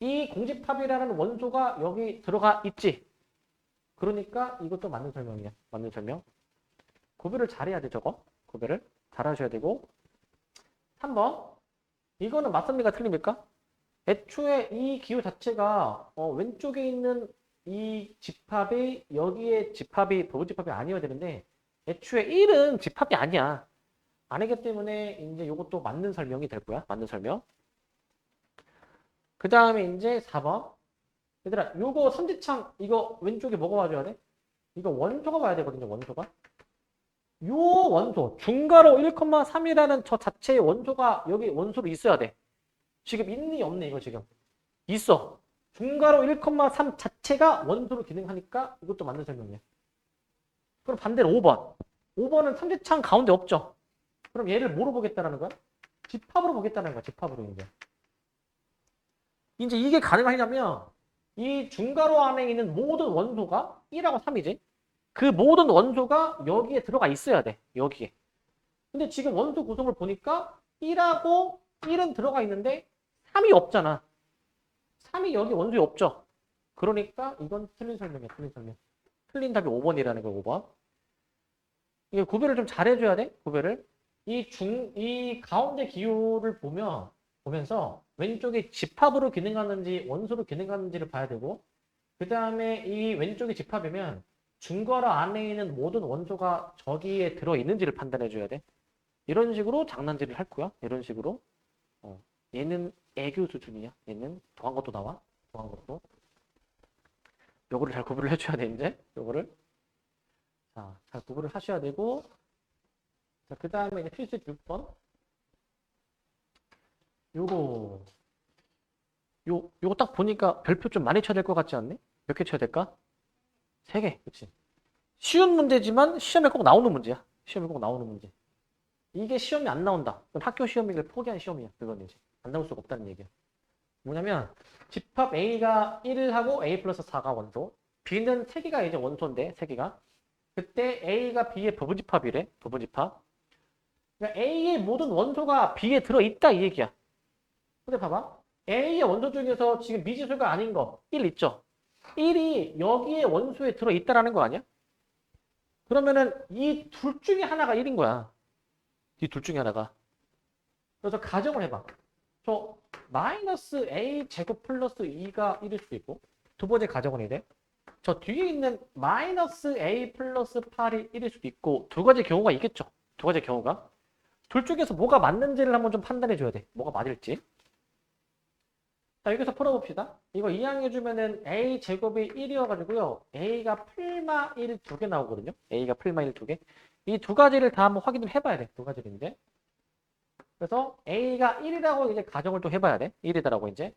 이 공집합이라는 원소가 여기 들어가 있지. 그러니까 이것도 맞는 설명이야. 맞는 설명. 구별을 잘해야 돼 저거. 구별을 잘하셔야 되고. 3번. 이거는 맞습니까? 틀립니까? 애초에 이 기호 자체가 왼쪽에 있는 이 집합이 여기에 집합이 부분집합이 아니어야 되는데 애초에 1은 집합이 아니야. 아니기 때문에 이제 이것도 맞는 설명이 될 거야. 맞는 설명. 그 다음에 이제 4번. 얘들아, 요거 삼지창 이거 왼쪽에 뭐가 와줘야 돼? 이거 원소가 와야 되거든요. 원소가. 요 원소 중괄호 1,3이라는 저 자체의 원소가 여기 원소로 있어야 돼. 지금 있니 없니 이거 지금 있어. 중괄호 1,3 자체가 원소로 기능하니까 이것도 맞는 설명이야. 그럼 반대로 5번. 5번은 삼지창 가운데 없죠. 그럼 얘를 뭐로 보겠다라는 거야? 집합으로 보겠다는 거야. 집합으로 이제. 이제 이게 가능하냐면 이 중괄호 안에 있는 모든 원소가 1하고 3이지. 그 모든 원소가 여기에 들어가 있어야 돼. 여기에. 근데 지금 원소 구성을 보니까 1하고 1은 들어가 있는데 3이 없잖아. 3이 여기 원소에 없죠. 그러니까 이건 틀린 설명이야. 틀린 설명. 틀린 답이 5번이라는 거 5번. 이게 구별을 좀 잘해줘야 돼. 구별을. 이 가운데 기호를 보면서 왼쪽이 집합으로 기능하는지 원소로 기능하는지를 봐야 되고 그 다음에 이 왼쪽이 집합이면 중괄호 안에 있는 모든 원소가 저기에 들어있는지를 판단해줘야 돼. 이런 식으로 장난질을 할 거야. 이런 식으로. 얘는 애교 수준이야. 얘는 더한 것도 나와. 더한 것도. 요거를 잘 구분을 해줘야 돼, 이제. 요거를. 자, 잘 구분을 하셔야 되고. 자, 그 다음에 이제 필수 6번. 요거. 요거 딱 보니까 별표 좀 많이 쳐야 될 것 같지 않니? 몇 개 쳐야 될까? 3개. 그치? 쉬운 문제지만 시험에 꼭 나오는 문제야. 시험에 꼭 나오는 문제. 이게 시험이 안 나온다. 그럼 학교 시험을 포기한 시험이야. 그건 이제. 안 나올 수가 없다는 얘기야. 뭐냐면 집합 A가 1하고 A 플러스 4가 원소. B는 3개가 이제 원소인데 3개가. 그때 A가 B의 부분집합이래. 부분집합. 그러니까 A의 모든 원소가 B에 들어있다 이 얘기야. 근데 봐봐. A의 원소 중에서 지금 미지수가 아닌 거 1 있죠. 1이 여기에 원소에 들어있다라는 거 아니야? 그러면은 이 둘 중에 하나가 1인 거야. 이 둘 중에 하나가. 그래서 가정을 해봐. 저 마이너스 A 제곱 플러스 2가 1일 수도 있고 두 번째 가정은 이래. 저 뒤에 있는 마이너스 A 플러스 8이 1일 수도 있고 두 가지 경우가 있겠죠. 두 가지 경우가. 둘 중에서 뭐가 맞는지를 한번 좀 판단해 줘야 돼. 뭐가 맞을지. 자, 여기서 풀어봅시다. 이거 이항해주면은 A 제곱이 1이어가지고요. A가 풀마 1 두 개 나오거든요. A가 풀마 1 두 개. 이 두 가지를 다 한번 확인을 해봐야 돼. 두 가지를 이제. 그래서 A가 1이라고 이제 가정을 또 해봐야 돼. 1이다라고 이제.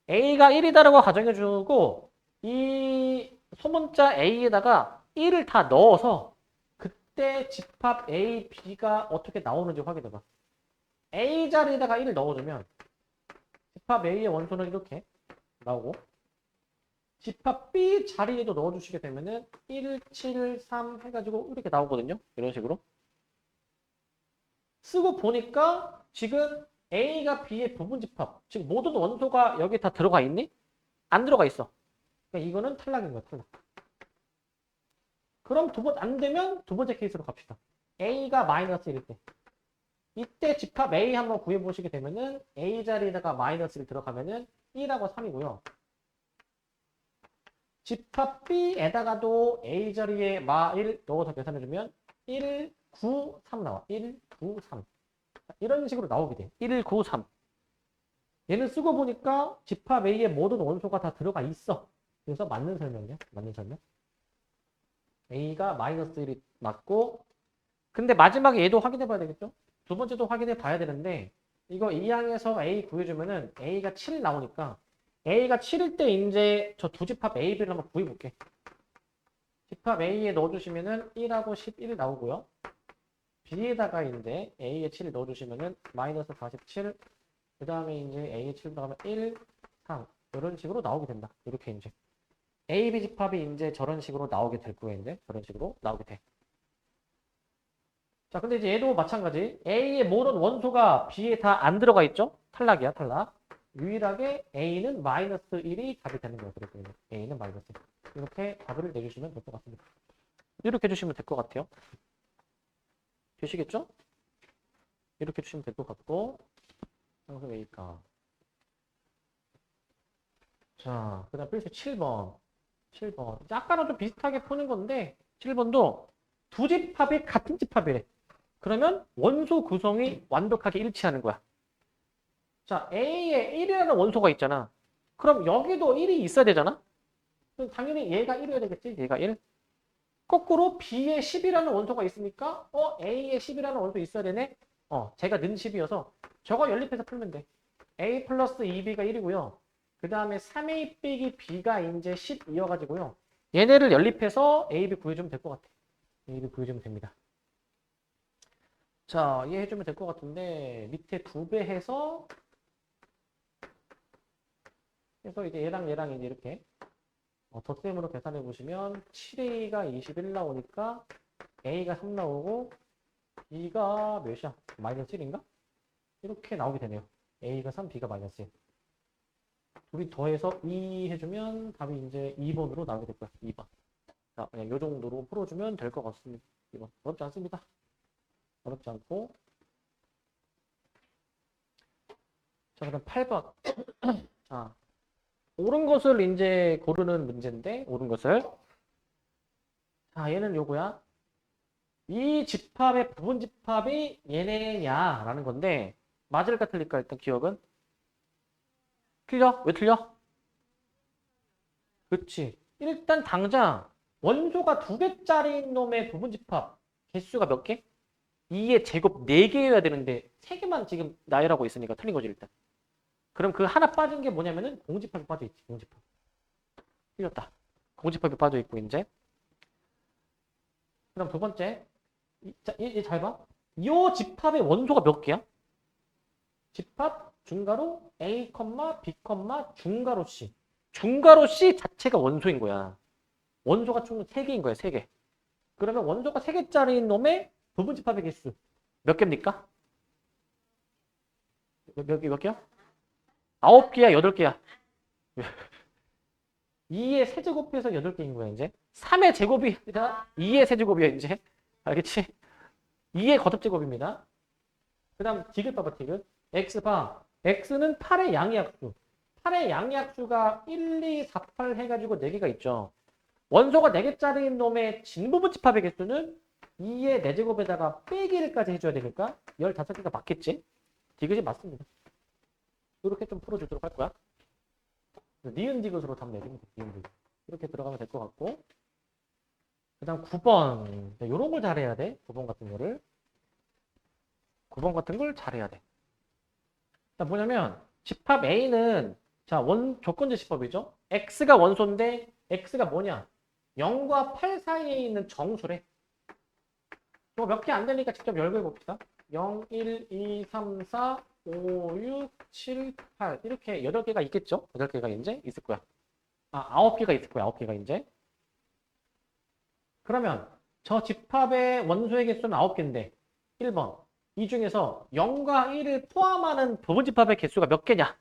A가 1이다라고 가정해주고 이 소문자 A에다가 1을 다 넣어서 그때 집합 A, B가 어떻게 나오는지 확인해봐. A 자리에다가 1을 넣어주면 집합 A의 원소는 이렇게 나오고 집합 B 자리에도 넣어주시게 되면은 1, 7, 3 해가지고 이렇게 나오거든요. 이런 식으로. 쓰고 보니까 지금 A가 B의 부분집합. 즉 모든 원소가 여기 다 들어가 있니? 안 들어가 있어. 그러니까 이거는 탈락인 거야. 탈락. 그럼 안 되면 두 번째 케이스로 갑시다. A가 마이너스 1일 때. 이때 집합 A 한번 구해보시게 되면은 A 자리에다가 마이너스를 들어가면은 1하고 3이고요. 집합 B에다가도 A 자리에 마1 넣어서 계산해주면 1, 9, 3 나와. 1, 9, 3. 이런 식으로 나오게 돼. 1, 9, 3. 얘는 쓰고 보니까 집합 A의 모든 원소가 다 들어가 있어. 그래서 맞는 설명이야. 맞는 설명. A가 마이너스 1이 맞고 근데 마지막에 얘도 확인해 봐야 되겠죠? 두 번째도 확인해 봐야 되는데 이거 2항에서 A 구해주면은 A가 7 나오니까 A가 7일 때 이제 저 두 집합 A, B를 한번 구해볼게. 집합 A에 넣어주시면은 1하고 11 나오고요. B에다가 이제 A에 7을 넣어주시면은 마이너스 47, 그 다음에 이제 A에 7 넣으면 1, 3 이런 식으로 나오게 된다. 이렇게 이제 A, B 집합이 이제 저런 식으로 나오게 될 거예요. 이제 저런 식으로 나오게 돼. 자, 근데 이제 얘도 마찬가지. A의 모든 원소가 B에 다 안 들어가 있죠? 탈락이야, 탈락. 유일하게 A는 마이너스 1이 답이 되는 거예요. 그래서 A는 마이너스 1. 이렇게 답을 내주시면 될 것 같습니다. 이렇게 해주시면 될 것 같아요. 되시겠죠? 이렇게 해주시면 될 것 같고. 항상 A가. 자, 그 다음 필수 7번. 7번. 아까랑 좀 비슷하게 푸는 건데, 7번도 두 집합이 같은 집합이래. 그러면 원소 구성이 완벽하게 일치하는 거야. 자, A에 1이라는 원소가 있잖아. 그럼 여기도 1이 있어야 되잖아? 그럼 당연히 얘가 1이어야 되겠지? 얘가 1. 거꾸로 B에 10이라는 원소가 있으니까 A에 10이라는 원소 있어야 되네? 제가 는 10이어서 저거 연립해서 풀면 돼. A 플러스 2B가 1이고요. 그 다음에 3A 빼기 B가 이제 10이어가지고요. 얘네를 연립해서 A, B 구해주면 될 것 같아. A, B 구해주면 됩니다. 자, 이해해주면 될 것 같은데 밑에 2배 해서 이제 얘랑 이제 이렇게 덧셈으로 계산해 보시면 7A가 21 나오니까 A가 3 나오고 B가 몇이야? 마이너스 1인가? 이렇게 나오게 되네요. A가 3, B가 마이너스 1. 둘이 더해서 2 해주면 답이 이제 2번으로 나오게 될 거야. 2번. 자, 그냥 이 정도로 풀어주면 될 것 같습니다. 2번. 어렵지 않습니다. 어렵지 않고. 자, 그다음 8번. 자, 옳은 것을 이제 고르는 문제인데, 옳은 것을. 자, 얘는 요거야. 이 집합의 부분 집합이 얘네냐라는 건데 맞을까 틀릴까 일단 기억은? 틀려? 왜 틀려? 그렇지. 일단 당장 원소가 2개짜리인 놈의 부분 집합 개수가 몇 개? 2의 제곱 4개여야 되는데 3개만 지금 나열하고 있으니까 틀린 거지 일단. 그럼 그 하나 빠진 게 뭐냐면은 공집합이 빠져 있지. 공집합. 틀렸다. 공집합이 빠져 있고 이제. 그럼 두 번째. 자, 잘 봐. 이 집합의 원소가 몇 개야? 집합 중괄호 A, B, 중괄호 C. 중괄호 C 자체가 원소인 거야. 원소가 총 3개인 거야, 3개. 그러면 원소가 3개짜리인 놈의 부분 집합의 개수 몇 개입니까? 몇 개야? 9개야, 8개야? 2의 세제곱해서 8개인 거야, 이제. 3의 제곱이 아니라 2의 세제곱이야, 이제. 알겠지? 2의 거듭제곱입니다. 그 다음 디귿 봐봐, 디귿. X 봐. X는 8의 양의약수. 8의 양의약수가 1, 2, 4, 8 해가지고 4개가 있죠. 원소가 4개짜리인 놈의 진부분 집합의 개수는 2의 4제곱에다가 빼기 1까지 해줘야 되니까 15개가 맞겠지? 디귿이 맞습니다. 이렇게 좀 풀어주도록 할 거야. 니은 디귿으로 답 내주면 돼. 니은 디귿. 이렇게 들어가면 될 것 같고. 그 다음 9번. 이런 걸 잘해야 돼. 9번 같은 거를. 9번 같은 걸 잘해야 돼. 자, 뭐냐면 집합 A는 자, 조건제 집합이죠. X가 원소인데 X가 뭐냐? 0과 8 사이에 있는 정수래. 몇 개 안 되니까 직접 열고 해봅시다. 0, 1, 2, 3, 4, 5, 6, 7, 8 이렇게 8개가 있겠죠? 8개가 이제 있을 거야. 9개가 있을 거야. 9개가 이제. 그러면 저 집합의 원소의 개수는 9개인데 1번 이 중에서 0과 1을 포함하는 부분 집합의 개수가 몇 개냐?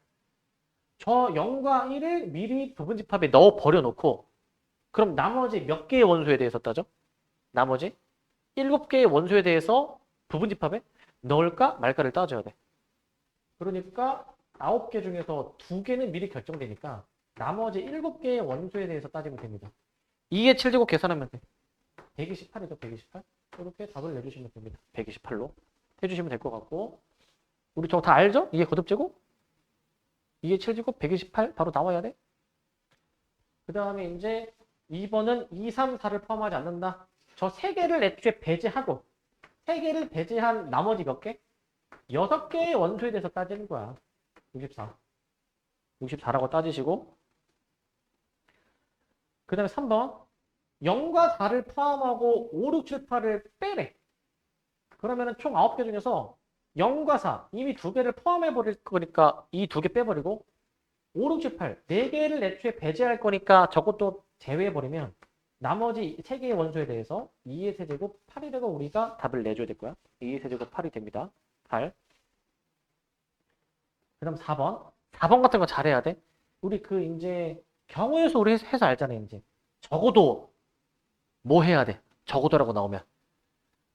저 0과 1을 미리 부분 집합에 넣어 버려놓고 그럼 나머지 몇 개의 원소에 대해서 따져? 나머지 7개의 원소에 대해서 부분 집합에 넣을까 말까를 따져야 돼. 그러니까 9개 중에서 2개는 미리 결정되니까 나머지 7개의 원소에 대해서 따지면 됩니다. 2의 7제곱 계산하면 돼. 128이죠, 128. 이렇게 답을 내주시면 됩니다. 128로 해주시면 될 것 같고 우리 저거 다 알죠? 2의 거듭제곱? 2의 7제곱 128 바로 나와야 돼. 그 다음에 이제 2번은 2, 3, 4를 포함하지 않는다. 저 3개를 애초에 배제하고 3개를 배제한 나머지 몇 개? 6개의 원소에 대해서 따지는 거야. 64. 64라고 따지시고 그 다음에 3번 0과 4를 포함하고 5, 6, 7, 8을 빼래. 그러면은 총 9개 중에서 0과 4 이미 2개를 포함해 버릴 거니까 이 2개 빼버리고 5, 6, 7, 8 4개를 애초에 배제할 거니까 저것도 제외해 버리면 나머지 3개의 원소에 대해서 2의 세제곱 8이라고 우리가 답을 내줘야 될 거야. 2의 세제곱 8이 됩니다. 8. 그 다음 4번. 4번 같은 거 잘해야 돼. 우리 그 이제 경우의 수로 해서 알잖아요. 이제 적어도 뭐 해야 돼? 적어도라고 나오면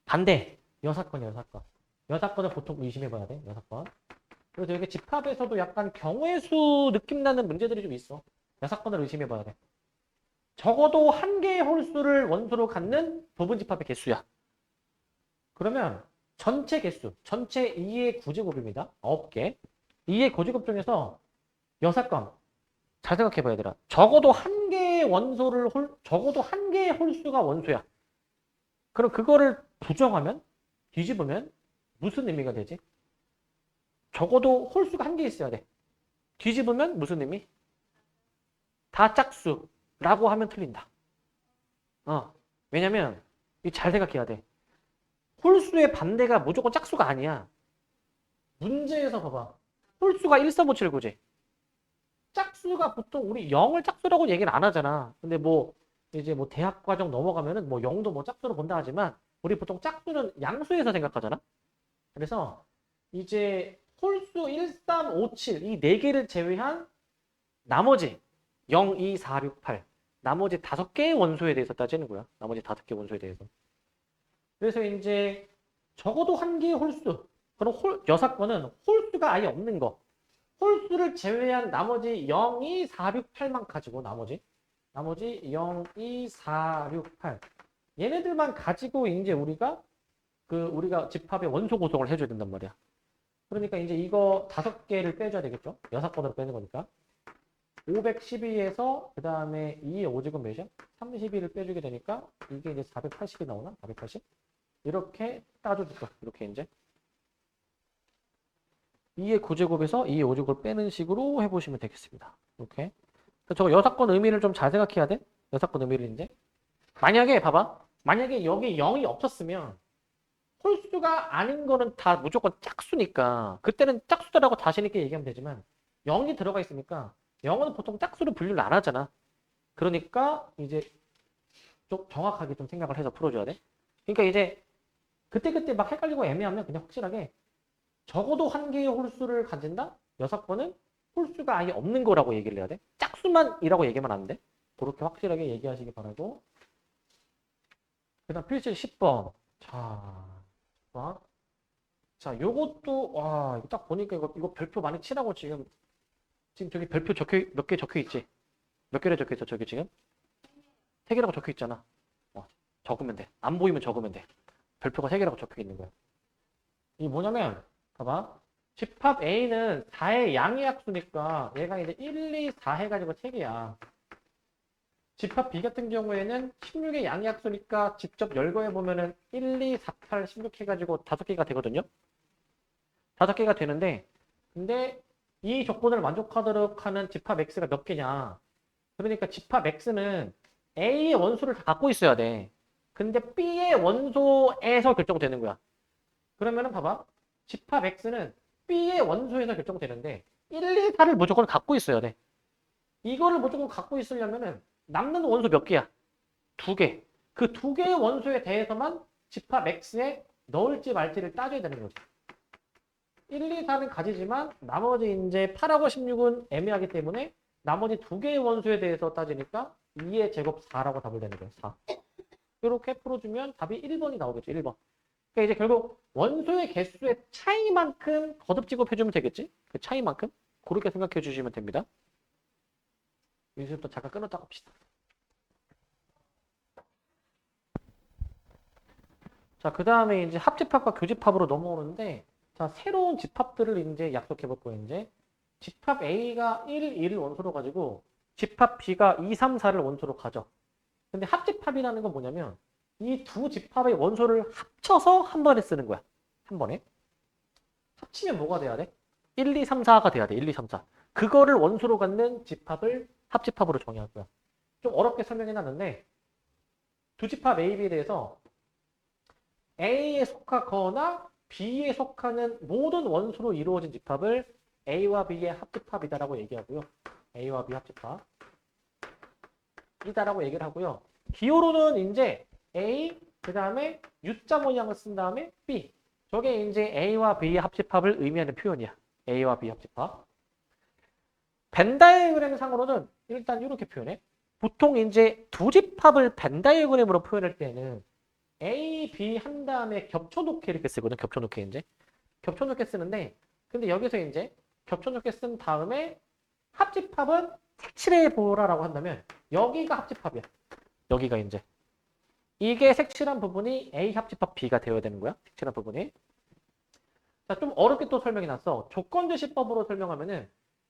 반대. 여사건, 여사건. 여사건을 보통 의심해봐야 돼. 여사건. 그래서 여기 집합에서도 약간 경우의 수 느낌 나는 문제들이 좀 있어. 여사건을 의심해봐야 돼. 적어도 한 개의 홀수를 원소로 갖는 부분 집합의 개수야. 그러면 전체 개수, 전체 2의 9제곱입니다. 9개. 2의 9제곱 중에서 여사건. 잘 생각해봐야 되라. 적어도 한 개의 원소를 적어도 한 개의 홀수가 원소야. 그럼 그거를 부정하면 뒤집으면 무슨 의미가 되지? 적어도 홀수가 한 개 있어야 돼. 뒤집으면 무슨 의미? 다 짝수라고 하면 틀린다. 왜냐면 잘 생각해야 돼. 홀수의 반대가 무조건 짝수가 아니야. 문제에서 봐봐. 홀수가 1, 4, 5, 7, 9지. 짝수가 보통 우리 0을 짝수라고 얘기를 안 하잖아. 근데 뭐 이제 뭐 대학 과정 넘어가면은 뭐 0도 뭐 짝수로 본다 하지만 우리 보통 짝수는 양수에서 생각하잖아. 그래서 이제 홀수 1, 3, 5, 7 이 4개를 제외한 나머지 0, 2, 4, 6, 8 나머지 5개의 원소에 대해서 따지는 거야. 나머지 5개 원소에 대해서. 그래서 이제 적어도 한 개의 홀수. 그럼 여사건은 홀수가 아예 없는 거. 홀수를 제외한 나머지 0, 2, 4, 6, 8만 가지고 나머지 0, 2, 4, 6, 8 얘네들만 가지고 이제 우리가 집합의 원소 구성을 해줘야 된단 말이야. 그러니까 이제 이거 5개를 빼줘야 되겠죠? 6번으로 빼는 거니까. 512에서 그 다음에 2의 5제곱 몇이야? 32를 빼주게 되니까 이게 이제 480이 나오나? 480? 이렇게 따줘줄 거야. 이렇게 이제 2의 9제곱에서 2의 5제곱을 빼는 식으로 해보시면 되겠습니다. 이렇게. 저거 여사건 의미를 좀 잘 생각해야 돼. 여사건 의미를 이제. 만약에 봐봐. 만약에 여기 0이 없었으면 홀수가 아닌 거는 다 무조건 짝수니까 그때는 짝수다라고 자신 있게 얘기하면 되지만 0이 들어가 있으니까 0은 보통 짝수로 분류를 안 하잖아. 그러니까 이제 좀 정확하게 좀 생각을 해서 풀어줘야 돼. 그러니까 이제 그때그때 막 헷갈리고 애매하면 그냥 확실하게 적어도 한 개의 홀수를 가진다? 6번은 홀수가 아예 없는 거라고 얘기를 해야 돼. 짝수만이라고 얘기하면 안 돼. 그렇게 확실하게 얘기하시기 바라고. 그 다음 필실 10번. 자, 요것도, 와, 이거 딱 보니까 이거 별표 많이 치라고 지금 저기 별표 몇 개 적혀 있지? 몇 개를 적혀 있어, 저기 지금? 3개라고 적혀 있잖아. 적으면 돼. 안 보이면 적으면 돼. 별표가 3개라고 적혀 있는 거야. 이게 뭐냐면, 봐봐. 집합 A는 4의 양의 약수니까 얘가 이제 1, 2, 4 해가지고 3개야. 집합 B 같은 경우에는 16의 양의 약수니까 직접 열거해 보면은 1, 2, 4, 8, 16 해가지고 5개가 되거든요. 5개가 되는데, 근데 이 조건을 만족하도록 하는 집합 X가 몇 개냐. 그러니까 집합 X는 A의 원소를 다 갖고 있어야 돼. 근데 B의 원소에서 결정되는 거야. 그러면은 봐봐. 집합 X는 B의 원소에서 결정되는데 1, 2, 4를 무조건 갖고 있어야 돼. 이거를 무조건 갖고 있으려면은 남는 원소 몇 개야? 2개. 그 2개의 원소에 대해서만 집합 X에 넣을지 말지를 따져야 되는 거지. 1, 2, 4는 가지지만 나머지 이제 8하고 16은 애매하기 때문에 나머지 2개의 원소에 대해서 따지니까 2의 제곱 4라고 답을 내는 거예요. 4. 이렇게 풀어주면 답이 1번이 나오겠죠. 1번. 그러니까 이제 결국 원소의 개수의 차이만큼 거듭지급 해주면 되겠지? 그 차이만큼? 그렇게 생각해 주시면 됩니다. 여기서부터 잠깐 끊었다 갑시다. 자, 그 다음에 이제 합집합과 교집합으로 넘어오는데, 자, 새로운 집합들을 이제 약속해 볼 거예요, 이제. 집합 A가 1, 1을 원소로 가지고, 집합 B가 2, 3, 4를 원소로 가져. 근데 합집합이라는 건 뭐냐면, 이 두 집합의 원소를 합쳐서 한 번에 쓰는 거야. 한 번에. 합치면 뭐가 돼야 돼? 1, 2, 3, 4가 돼야 돼. 1, 2, 3, 4. 그거를 원소로 갖는 집합을 합집합으로 정의할 거야. 좀 어렵게 설명해 놨는데, 두 집합 A, B에 대해서 A에 속하거나 B에 속하는 모든 원소로 이루어진 집합을 A와 B의 합집합이다라고 얘기하고요. A와 B 합집합. 이다라고 얘기를 하고요. 기호로는 이제 A, 그 다음에 U자 모양을 쓴 다음에 B. 저게 이제 A와 B의 합집합을 의미하는 표현이야. A와 B 합집합. 벤 다이어그램 상으로는 일단 이렇게 표현해. 보통 이제 두 집합을 벤 다이어그램으로 표현할 때는 A, B 한 다음에 겹쳐놓게 이렇게 쓰거든. 겹쳐놓게 이제. 겹쳐놓게 쓰는데, 근데 여기서 이제 겹쳐놓게 쓴 다음에 합집합은 색칠해 보라라고 한다면 여기가 합집합이야. 여기가 이제. 이게 색칠한 부분이 A 합집합 B가 되어야 되는 거야. 색칠한 부분이. 자, 좀 어렵게 또 설명이 났어. 조건제시법으로 설명하면은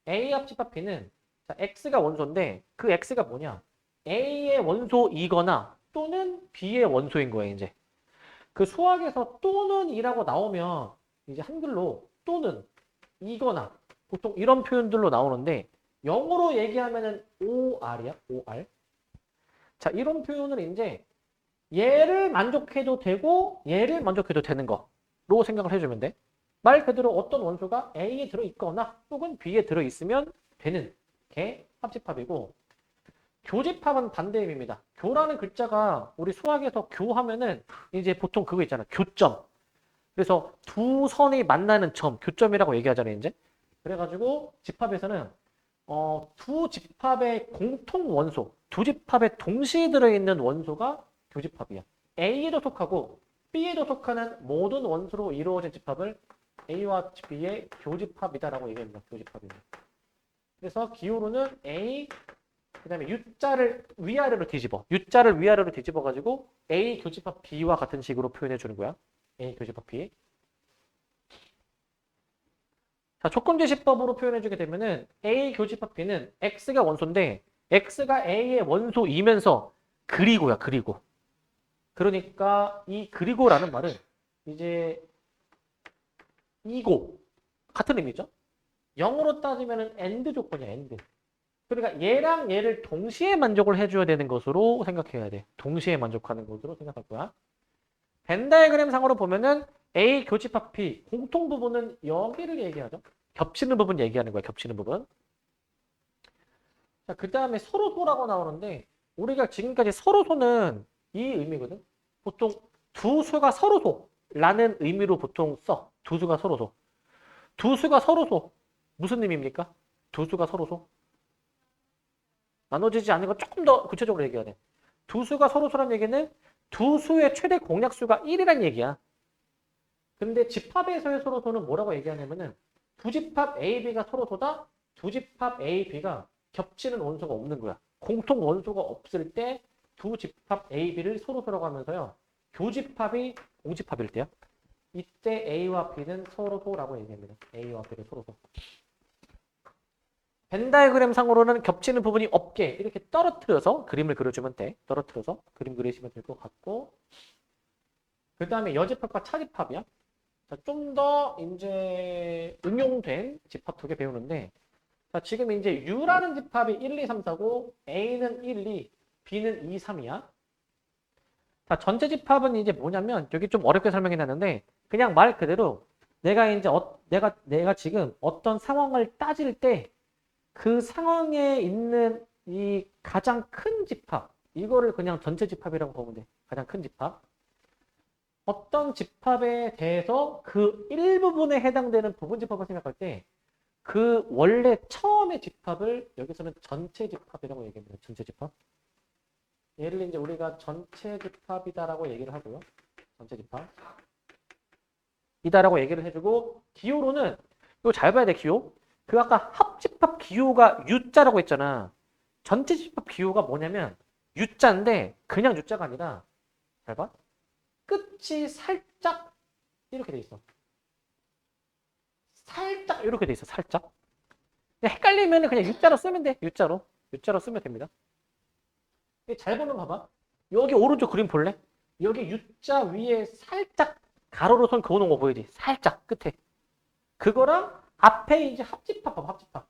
A 합집합 B는 자, X가 원소인데 그 X가 뭐냐? A의 원소이거나 또는 B의 원소인 거예요, 이제. 그 수학에서 또는 이라고 나오면 이제 한글로 또는 이거나 보통 이런 표현들로 나오는데 영어로 얘기하면은 OR이야, OR. 자, 이런 표현을 이제 얘를 만족해도 되고 얘를 만족해도 되는 거로 생각을 해주면 돼. 말 그대로 어떤 원소가 A에 들어있거나 혹은 B에 들어있으면 되는 게 합집합이고 교집합은 반대 의미입니다. 교라는 글자가 우리 수학에서 교하면은 이제 보통 그거 있잖아. 교점. 그래서 두 선이 만나는 점, 교점이라고 얘기하잖아요, 이제. 그래가지고 집합에서는 두 집합의 공통 원소, 두 집합에 동시에 들어있는 원소가 교집합이야. A에도 속하고 B에도 속하는 모든 원소로 이루어진 집합을 A와 B의 교집합이다라고 얘기합니다. 교집합입니다. 그래서 기호로는 A, 그 다음에 U자를 위아래로 뒤집어. U자를 위아래로 뒤집어가지고 A 교집합 B와 같은 식으로 표현해 주는 거야. A 교집합 B. 자, 조건제시법으로 표현해 주게 되면은 A 교집합 B는 X가 원소인데 X가 A의 원소이면서 그리고야, 그리고. 그러니까 이 그리고라는 말은 이제 이고 같은 의미죠. 영어로 따지면은 and 조건이야, and. 그러니까 얘랑 얘를 동시에 만족을 해줘야 되는 것으로 생각해야 돼. 동시에 만족하는 것으로 생각할 거야. 벤 다이어그램 상으로 보면은 A 교집합 P 공통 부분은 여기를 얘기하죠. 겹치는 부분 얘기하는 거야. 겹치는 부분. 자, 그 다음에 서로소라고 나오는데 우리가 지금까지 서로소는 이 의미거든. 보통 두 수가 서로소라는 의미로 보통 써. 두 수가 서로소. 두 수가 서로소. 무슨 의미입니까? 두 수가 서로소. 나눠지지 않는 거 조금 더 구체적으로 얘기해야 돼. 두 수가 서로소라는 얘기는 두 수의 최대 공약수가 1이란 얘기야. 근데 집합에서의 서로소는 뭐라고 얘기하냐면은 두 집합 A, B가 서로소다. 두 집합 A, B가 겹치는 원소가 없는 거야. 공통 원소가 없을 때 두 집합 A, B를 서로소라고 하면서요. 교집합이 공집합일 때요. 이때 A와 B는 서로소라고 얘기합니다. A와 B를 서로소. 벤 다이어그램 상으로는 겹치는 부분이 없게 이렇게 떨어뜨려서 그림을 그려주면 돼. 떨어뜨려서 그림 그리시면 될 것 같고. 그 다음에 여집합과 차집합이야. 좀 더 이제 응용된 집합 두 개 배우는데, 자, 지금 이제 U라는 집합이 1, 2, 3, 4고 A는 1, 2, B는 2, 3이야. 자, 전체 집합은 이제 뭐냐면 여기 좀 어렵게 설명해 놨는데 그냥 말 그대로 내가 이제 내가 지금 어떤 상황을 따질 때 그 상황에 있는 이 가장 큰 집합, 이거를 그냥 전체 집합이라고 보면 돼. 가장 큰 집합. 어떤 집합에 대해서 그 일부분에 해당되는 부분 집합을 생각할 때 그 원래 처음의 집합을 여기서는 전체 집합이라고 얘기합니다. 전체 집합. 얘를 이제 우리가 전체 집합이다라고 얘기를 하고요. 전체 집합. 이다라고 얘기를 해주고 기호로는 이거 잘 봐야 돼. 기호. 그 아까 합집합 기호가 U자라고 했잖아. 전체 집합 기호가 뭐냐면 U자인데 그냥 U자가 아니라 잘 봐. 끝이 살짝 이렇게 돼 있어. 살짝 이렇게 돼 있어. 살짝. 헷갈리면 그냥 U자로 쓰면 돼. U자로. U자로 쓰면 됩니다. 잘 보면 봐봐. 여기 오른쪽 그림 볼래? 여기 U자 위에 살짝 가로로 선 그어놓은 거 보이지? 살짝 끝에. 그거랑 앞에 이제 합집합 봐봐. 합집합.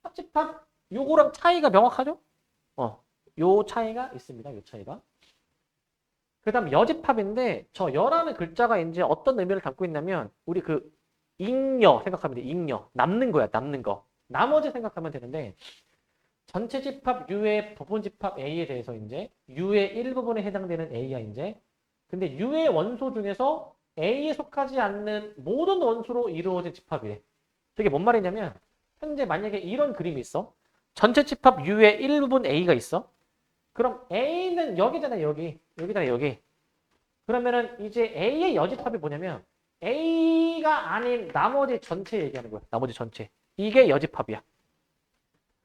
합집합 요거랑 차이가 명확하죠? 요 차이가 있습니다. 요 차이가. 그 다음 여집합인데 저 여라는 글자가 이제 어떤 의미를 담고 있냐면 우리 그 잉여 생각하면 돼. 잉여. 남는 거야. 남는 거. 나머지 생각하면 되는데 전체 집합 U의 부분 집합 A에 대해서 이제 U의 일부분에 해당되는 A야 이제. 근데 U의 원소 중에서 A에 속하지 않는 모든 원소로 이루어진 집합이래. 저게 뭔 말이냐면 현재 만약에 이런 그림이 있어. 전체 집합 U의 일부분 A가 있어. 그럼 A는 여기잖아. 여기잖아. 여기. 그러면은 이제 A의 여집합이 뭐냐면 A가 아닌 나머지 전체 얘기하는 거야. 나머지 전체. 이게 여집합이야.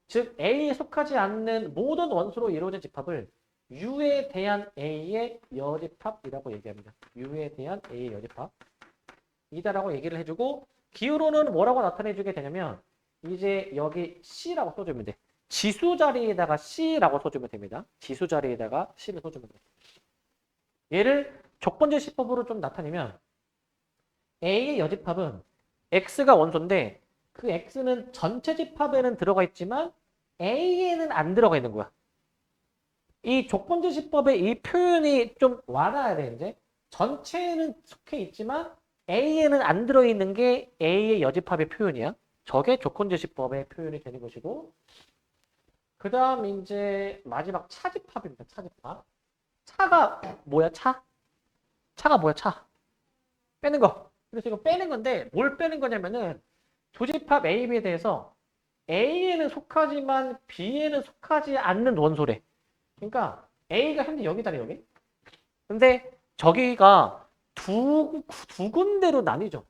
즉 A에 속하지 않는 모든 원소로 이루어진 집합을 U에 대한 A의 여집합이라고 얘기합니다. U에 대한 A의 여집합. 이다라고 얘기를 해주고 기호로는 뭐라고 나타내주게 되냐면 이제 여기 C라고 써주면 돼. 지수 자리에다가 C라고 써주면 됩니다. 지수 자리에다가 C를 써주면 돼. 얘를 조건제시법으로 좀 나타내면 A의 여집합은 X가 원소인데 그 X는 전체 집합에는 들어가 있지만 A에는 안 들어가 있는 거야. 이 조건제시법의 이 표현이 좀 와닿아야 돼. 이제 전체에는 속해 있지만 A에는 안 들어있는 게 A의 여집합의 표현이야. 저게 조건제시법의 표현이 되는 것이고 그 다음 이제 마지막 차집합입니다. 차집합. 차가 뭐야? 차가 뭐야? 차. 빼는 거. 그래서 이거 빼는 건데 뭘 빼는 거냐면은 두 집합 A, B에 대해서 A에는 속하지만 B에는 속하지 않는 원소래. 그러니까 A가 현재 여기잖아요. 여기. 근데 저기가 두 군데로 나뉘죠.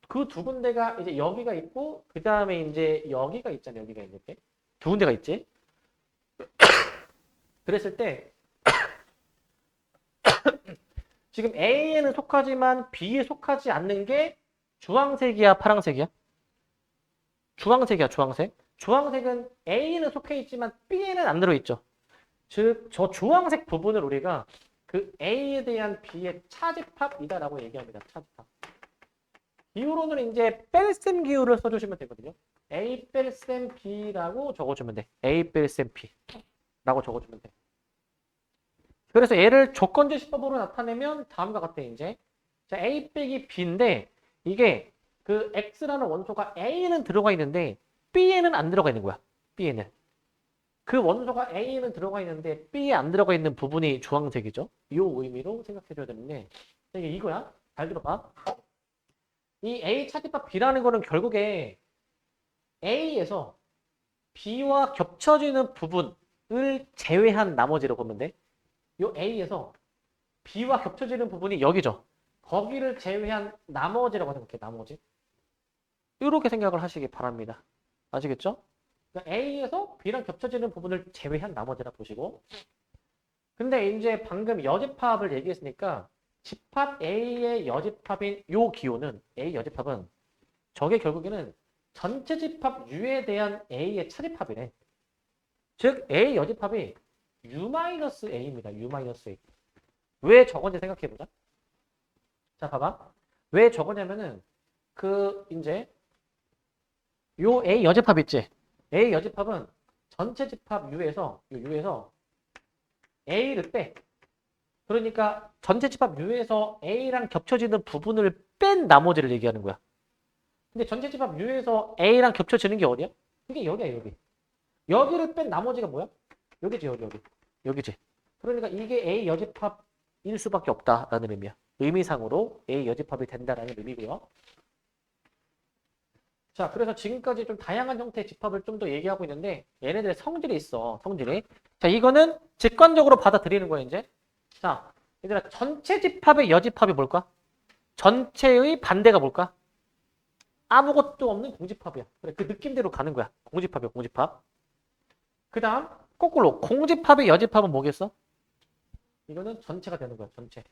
그 두 군데가 이제 여기가 있고 그 다음에 이제 여기가 있잖아요. 여기가 이렇게 두 군데가 있지. 그랬을 때 지금 A에는 속하지만 B에 속하지 않는 게 주황색이야, 파란색이야? 주황색이야, 주황색. 주황색은 A에는 속해 있지만 B에는 안 들어있죠. 즉, 저 주황색 부분을 우리가 그 A에 대한 B의 차집합이다라고 얘기합니다. 차집합. 기호로는 이제 뺄셈 기호를 써주시면 되거든요. A 뺄셈 B라고 적어주면 돼. A 뺄셈 B라고 적어주면 돼. 그래서 얘를 조건제시법으로 나타내면 다음과 같아 이제. 자, A 빼기 B인데 이게 그 X라는 원소가 A에는 들어가 있는데 B에는 안 들어가 있는 거야. B에는. 그 원소가 A에는 들어가 있는데 B에 안 들어가 있는 부분이 주황색이죠. 이 의미로 생각해줘야 되는데 이게 이거야. 잘 들어봐. 이 A 차집합 B라는 거는 결국에 A에서 B와 겹쳐지는 부분을 제외한 나머지로 보면 돼. 요 A에서 B와 겹쳐지는 부분이 여기죠. 거기를 제외한 나머지라고 생각해, 나머지. 이렇게 생각을 하시기 바랍니다. 아시겠죠? 그러니까 A에서 B랑 겹쳐지는 부분을 제외한 나머지라 보시고. 근데 이제 방금 여집합을 얘기했으니까 집합 A의 여집합인 요 기호는 A 여집합은 저게 결국에는 전체 집합 U에 대한 A의 차집합이래. 즉 A 여집합이 U-A입니다. U-A. 왜 저건지 생각해보자. 자, 봐봐. 왜 저거냐면은 이제 요 A 여집합 있지? A 여집합은 전체 집합 U에서 A를 빼. 그러니까 전체 집합 U에서 A랑 겹쳐지는 부분을 뺀 나머지를 얘기하는 거야. 근데 전체 집합 U에서 A랑 겹쳐지는 게 어디야? 그게 여기야, 여기. 여기를 뺀 나머지가 뭐야? 여기지, 여기. 여기지. 그러니까 이게 A 여집합일 수밖에 없다라는 의미야. 의미상으로 A 여집합이 된다라는 의미고요. 자, 그래서 지금까지 좀 다양한 형태의 집합을 좀 더 얘기하고 있는데 얘네들의 성질이 있어. 성질이. 자, 이거는 직관적으로 받아들이는 거야, 이제. 자, 얘들아, 전체 집합의 여집합이 뭘까? 전체의 반대가 뭘까? 아무것도 없는 공집합이야. 그래, 그 느낌대로 가는 거야. 공집합이야, 공집합. 그 다음, 거꾸로 공집합의 여집합은 뭐겠어? 이거는 전체가 되는 거야, 전체.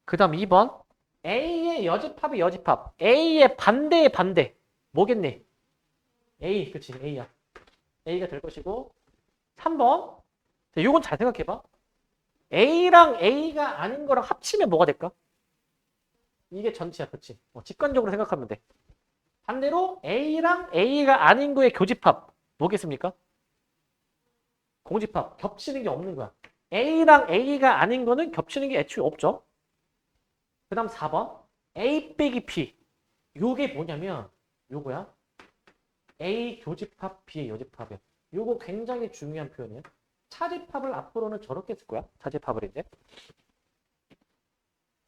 그 다음 2번. A의 여집합의 여집합. A의 반대의 반대. 뭐겠니? A, 그치, A야. A가 될 것이고. 3번. 자, 요건 잘 생각해봐. A랑 A가 아닌 거랑 합치면 뭐가 될까? 이게 전체야, 그치? 직관적으로 생각하면 돼. 반대로 A랑 A가 아닌 거의 교집합. 뭐겠습니까? 공집합. 겹치는 게 없는 거야. A랑 A가 아닌 거는 겹치는 게 애초에 없죠. 그 다음 4번. A 빼기 P. 요게 뭐냐면, 요거야. A 교집합, B의 여집합이야. 요거 굉장히 중요한 표현이에요. 차집합을 앞으로는 저렇게 쓸 거야. 차집합을 이제.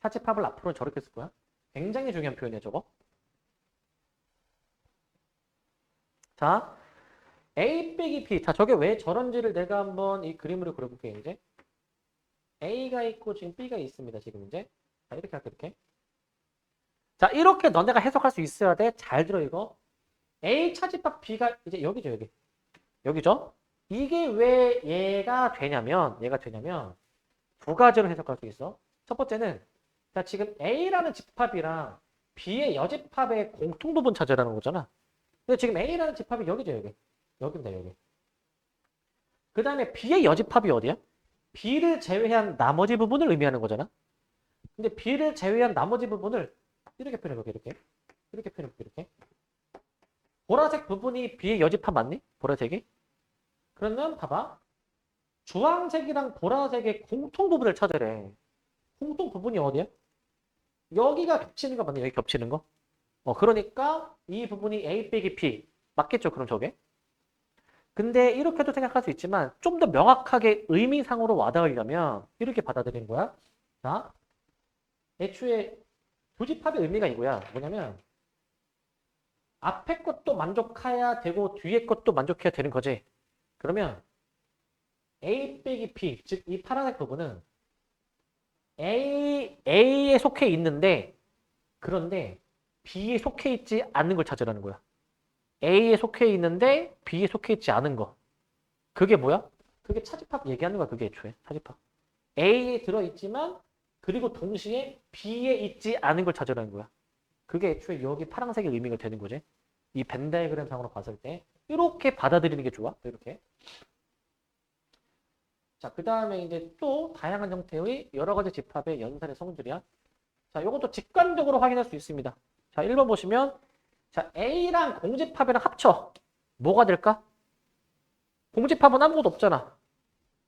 차집합을 앞으로는 저렇게 쓸 거야. 굉장히 중요한 표현이야, 저거. 자, A 빼기 B. 자, 저게 왜 저런지를 내가 한번 이 그림으로 그려볼게요, 이제. A가 있고 지금 B가 있습니다, 지금 이제. 자, 이렇게 할게, 이렇게. 자, 이렇게 너네가 해석할 수 있어야 돼. 잘 들어, 이거. A 차집합 B가 이제 여기죠, 여기. 여기죠? 이게 왜 얘가 되냐면 두 가지로 해석할 수 있어. 첫 번째는 자, 지금 A라는 집합이랑 B의 여집합의 공통 부분 찾으라는 거잖아. 근데 지금 A라는 집합이 여기죠, 여기. 여기입니다, 여기. 그 다음에 B의 여집합이 어디야? B를 제외한 나머지 부분을 의미하는 거잖아. 근데 B를 제외한 나머지 부분을 이렇게 표현해볼게, 이렇게. 이렇게 표현해볼게, 이렇게. 보라색 부분이 B의 여집합 맞니? 보라색이? 그러면 봐봐. 주황색이랑 보라색의 공통 부분을 찾으래. 공통 부분이 어디야? 여기가 겹치는 거 맞네, 여기 겹치는 거. 그러니까 이 부분이 A 빼기 P. 맞겠죠, 그럼 저게? 근데 이렇게도 생각할 수 있지만 좀 더 명확하게 의미상으로 와닿으려면 이렇게 받아들이는 거야. 자, 애초에 교집합의 의미가 이거야. 뭐냐면 앞에 것도 만족해야 되고 뒤에 것도 만족해야 되는 거지. 그러면 A 빼기 P, 즉 이 파란색 부분은 A에 속해 있는데 그런데 B에 속해 있지 않는 걸 찾으라는 거야. A에 속해 있는데 B에 속해 있지 않은 거. 그게 뭐야? 그게 차집합 얘기하는 거야. 그게 애초에 차집합. A에 들어있지만 그리고 동시에 B에 있지 않은 걸 찾으라는 거야. 그게 애초에 여기 파란색의 의미가 되는 거지. 이 벤 다이어그램 상으로 봤을 때 이렇게 받아들이는 게 좋아. 이렇게. 자, 그 다음에 이제 또 다양한 형태의 여러 가지 집합의 연산의 성질이야. 자, 이것도 직관적으로 확인할 수 있습니다. 자, 1번 보시면 자, A랑 공집합이랑 합쳐. 뭐가 될까? 공집합은 아무것도 없잖아.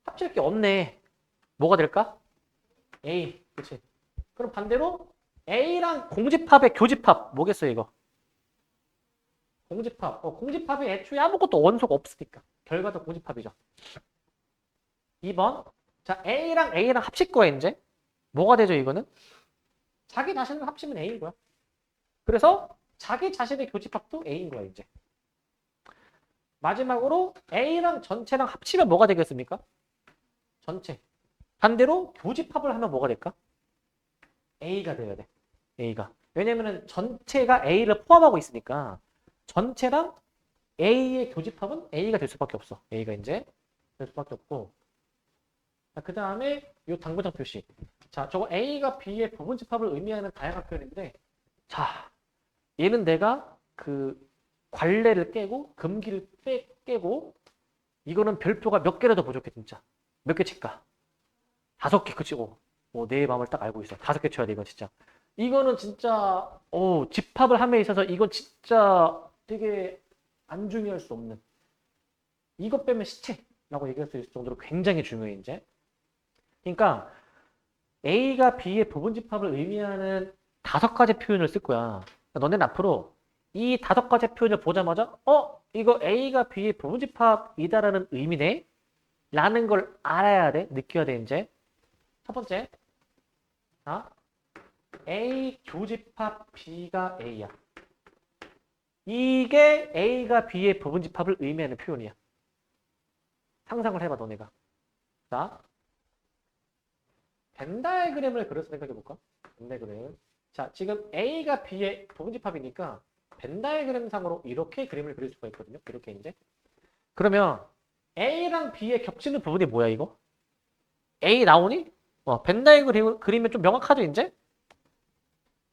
합칠 게 없네. 뭐가 될까? A. 그치? 그럼 반대로 A랑 공집합의 교집합. 뭐겠어, 이거? 공집합. 공집합이 애초에 아무것도 원소가 없으니까. 결과도 공집합이죠. 2번. 자, A랑 합칠 거야, 이제. 뭐가 되죠, 이거는? 자기 자신을 합치면 A인 거야. 그래서 자기 자신의 교집합도 A인 거야, 이제. 마지막으로 A랑 전체랑 합치면 뭐가 되겠습니까? 전체. 반대로 교집합을 하면 뭐가 될까? A가 돼야 돼. A가. 왜냐면은 전체가 A를 포함하고 있으니까 전체랑 A의 교집합은 A가 될 수밖에 없어. A가 이제 될 수밖에 없고. 그 다음에 이 당분장 표시. 자, 저거 A가 B의 부분집합을 의미하는 다양한 표현인데, 자, 얘는 내가 그 관례를 깨고 금기를 깨고 이거는 별표가 몇 개라도 부족해 진짜. 몇 개 칠까? 5개 그치고. 내 마음을 딱 알고 있어. 5개 쳐야 돼 이거 진짜. 이거는 진짜 집합을 함에 있어서 이건 진짜 되게 안 중요할 수 없는. 이것 빼면 시체라고 얘기할 수 있을 정도로 굉장히 중요해 이제. 그러니까 A가 B의 부분집합을 의미하는 5가지 표현을 쓸 거야. 그러니까 너네는 앞으로 이 5가지 표현을 보자마자 이거 A가 B의 부분집합이다라는 의미네? 라는 걸 알아야 돼. 느껴야 돼 이제. 첫 번째. 자, A 교집합 B가 A야. 이게 A가 B의 부분집합을 의미하는 표현이야. 상상을 해봐 너네가. 자, 벤 다이어그램을 그려서 생각해볼까? 벤 다이어그램. 자, 지금 A가 B의 부분집합이니까 벤 다이어그램 상으로 이렇게 그림을 그릴 수가 있거든요. 이렇게 이제. 그러면 A랑 B의 겹치는 부분이 뭐야 이거? A 나오니? 벤 다이어그램 그리면 좀 명확하죠 이제?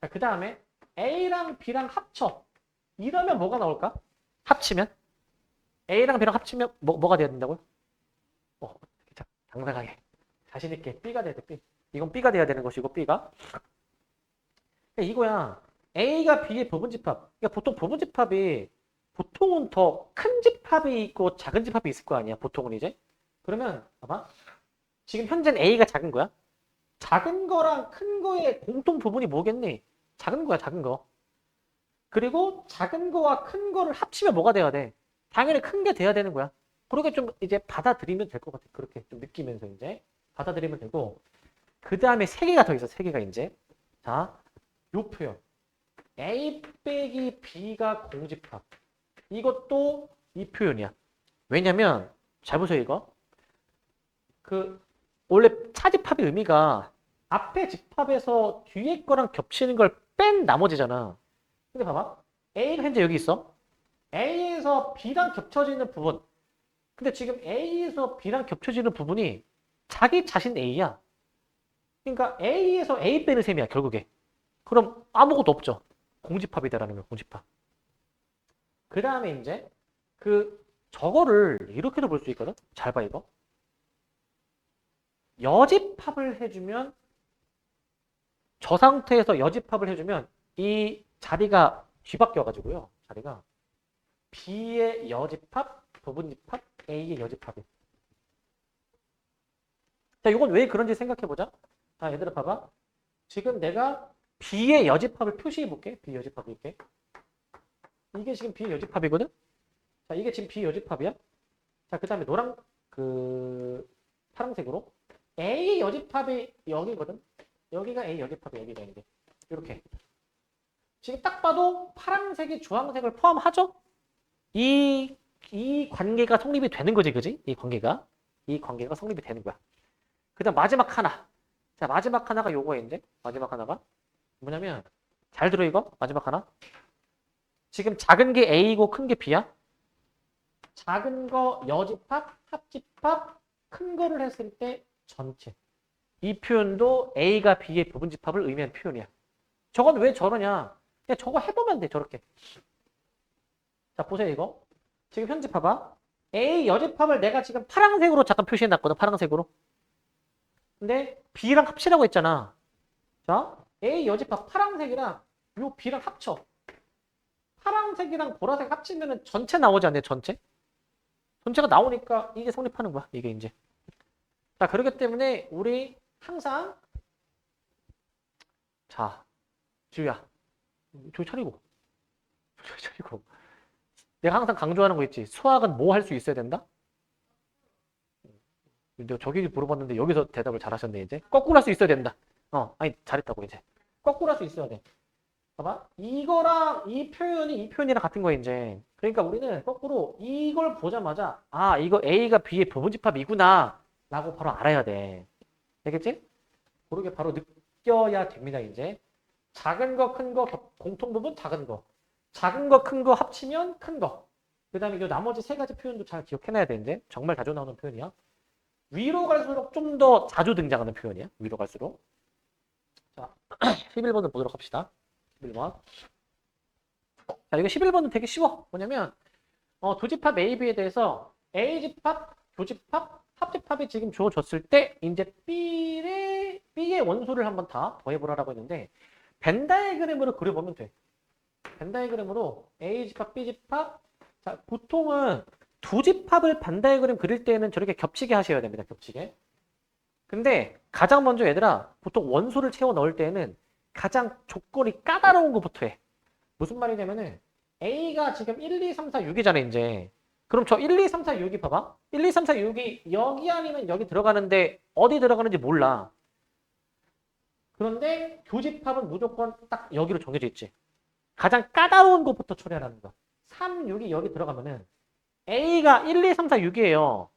자, 그 다음에 A랑 B랑 합쳐. 이러면 뭐가 나올까? 합치면? A랑 B랑 합치면 뭐가 돼야 된다고요? 자, 당당하게. 자신있게 B가 돼야 돼, B. 이건 B가 돼야 되는 것이고, B가. 이거야. A가 B의 부분집합. 그러니까 보통 부분집합이 보통은 더 큰 집합이 있고 작은 집합이 있을 거 아니야, 보통은 이제. 그러면, 봐봐. 지금 현재는 A가 작은 거야. 작은 거랑 큰 거의 공통 부분이 뭐겠니? 작은 거야, 작은 거. 그리고 작은 거와 큰 거를 합치면 뭐가 돼야 돼? 당연히 큰 게 돼야 되는 거야. 그렇게 좀 이제 받아들이면 될 것 같아. 그렇게 좀 느끼면서 이제 받아들이면 되고. 그 다음에 3개가 더 있어. 3개가 이제. 자, 요 표현. A 빼기 B가 공집합. 이것도 이 표현이야. 왜냐면 잘 보세요 이거. 원래 차집합의 의미가 앞에 집합에서 뒤에 거랑 겹치는 걸 뺀 나머지잖아. 근데 봐봐. A가 현재 여기 있어. A에서 B랑 겹쳐지는 부분. 근데 지금 A에서 B랑 겹쳐지는 부분이 자기 자신 A야. 그러니까 A에서 A 빼는 셈이야, 결국에. 그럼 아무것도 없죠. 공집합이다라는 거야, 공집합. 그 다음에 이제 저거를 이렇게도 볼 수 있거든? 잘 봐, 이거. 여집합을 해주면 저 상태에서 여집합을 해주면 이 자리가 뒤바뀌어가지고요. 자리가 B의 여집합, 부분집합, A의 여집합이. 자, 이건 왜 그런지 생각해보자. 자, 얘들아 봐봐. 지금 내가 B의 여집합을 표시해볼게. B 여집합 이렇게. 이게 지금 B 여집합이거든? 자, 이게 지금 B 여집합이야. 자, 그 다음에 파란색으로. A 여집합이 여기거든? 여기가 A 여집합이 여기가 이제. 이렇게. 지금 딱 봐도 파란색이 주황색을 포함하죠? 이 관계가 성립이 되는 거지, 그지? 이 관계가 성립이 되는 거야. 그 다음 마지막 하나. 자, 마지막 하나가 요거인데, 마지막 하나가 뭐냐면, 잘 들어, 이거? 마지막 하나. 지금 작은 게 A고 큰 게 B야? 작은 거 여집합, 합집합, 큰 거를 했을 때 전체. 이 표현도 A가 B의 부분집합을 의미하는 표현이야. 저건 왜 저러냐? 그냥 저거 해보면 돼, 저렇게. 자, 보세요, 이거. 지금 현재 봐봐. A 여집합을 내가 지금 파란색으로 잠깐 표시해놨거든, 파란색으로. 근데 B랑 합치라고 했잖아. 자, A 여집합 파란색이랑 요 B랑 합쳐. 파란색이랑 보라색 합치면은 전체 나오지 않냐, 전체? 전체가 나오니까 이게 성립하는 거야, 이게 이제. 자, 그렇기 때문에 우리 항상 자, 지우야, 저기 차리고. 저기 차리고. 내가 항상 강조하는 거 있지. 수학은 뭐 할 수 있어야 된다? 내가 저기 물어봤는데 여기서 대답을 잘하셨네, 이제. 거꾸로 할 수 있어야 된다. 아니, 잘했다고, 이제. 거꾸로 할 수 있어야 돼. 봐봐. 이거랑 이 표현이랑 같은 거야, 이제. 그러니까 우리는 거꾸로 이걸 보자마자, 아, 이거 A가 B의 부분집합이구나. 라고 바로 알아야 돼. 되겠지? 그러게 바로 느껴야 됩니다, 이제. 작은 거, 큰 거, 공통 부분 작은 거. 작은 거, 큰 거 합치면 큰 거. 그 다음에 이 나머지 세 가지 표현도 잘 기억해놔야 되는데. 정말 자주 나오는 표현이야. 위로 갈수록 좀 더 자주 등장하는 표현이야. 위로 갈수록. 자, 11번을 보도록 합시다. 11번. 자, 이거 11번은 되게 쉬워. 뭐냐면, 도집합 AB에 대해서 A집합, 교집합, 합집합이 지금 주어졌을 때, 이제 B의 원소를 한번 다 더해보라고 했는데, 벤 다이그램으로 그려보면 돼. 벤 다이그램으로 A집합, B집합. 자, 보통은 두 집합을 벤 다이그램 그릴 때는 저렇게 겹치게 하셔야 됩니다. 겹치게. 근데 가장 먼저 얘들아, 보통 원소를 채워 넣을 때는 가장 조건이 까다로운 것부터 해. 무슨 말이냐면은 A가 지금 1, 2, 3, 4, 6이잖아, 이제. 그럼 저 1, 2, 3, 4, 6이 봐봐. 1, 2, 3, 4, 6이 여기 아니면 여기 들어가는데 어디 들어가는지 몰라. 그런데 교집합은 무조건 딱 여기로 정해져 있지. 가장 까다로운 것부터 처리하라는 거야. 3, 6이 여기 들어가면은 A가 1, 2, 3, 4, 6이에요.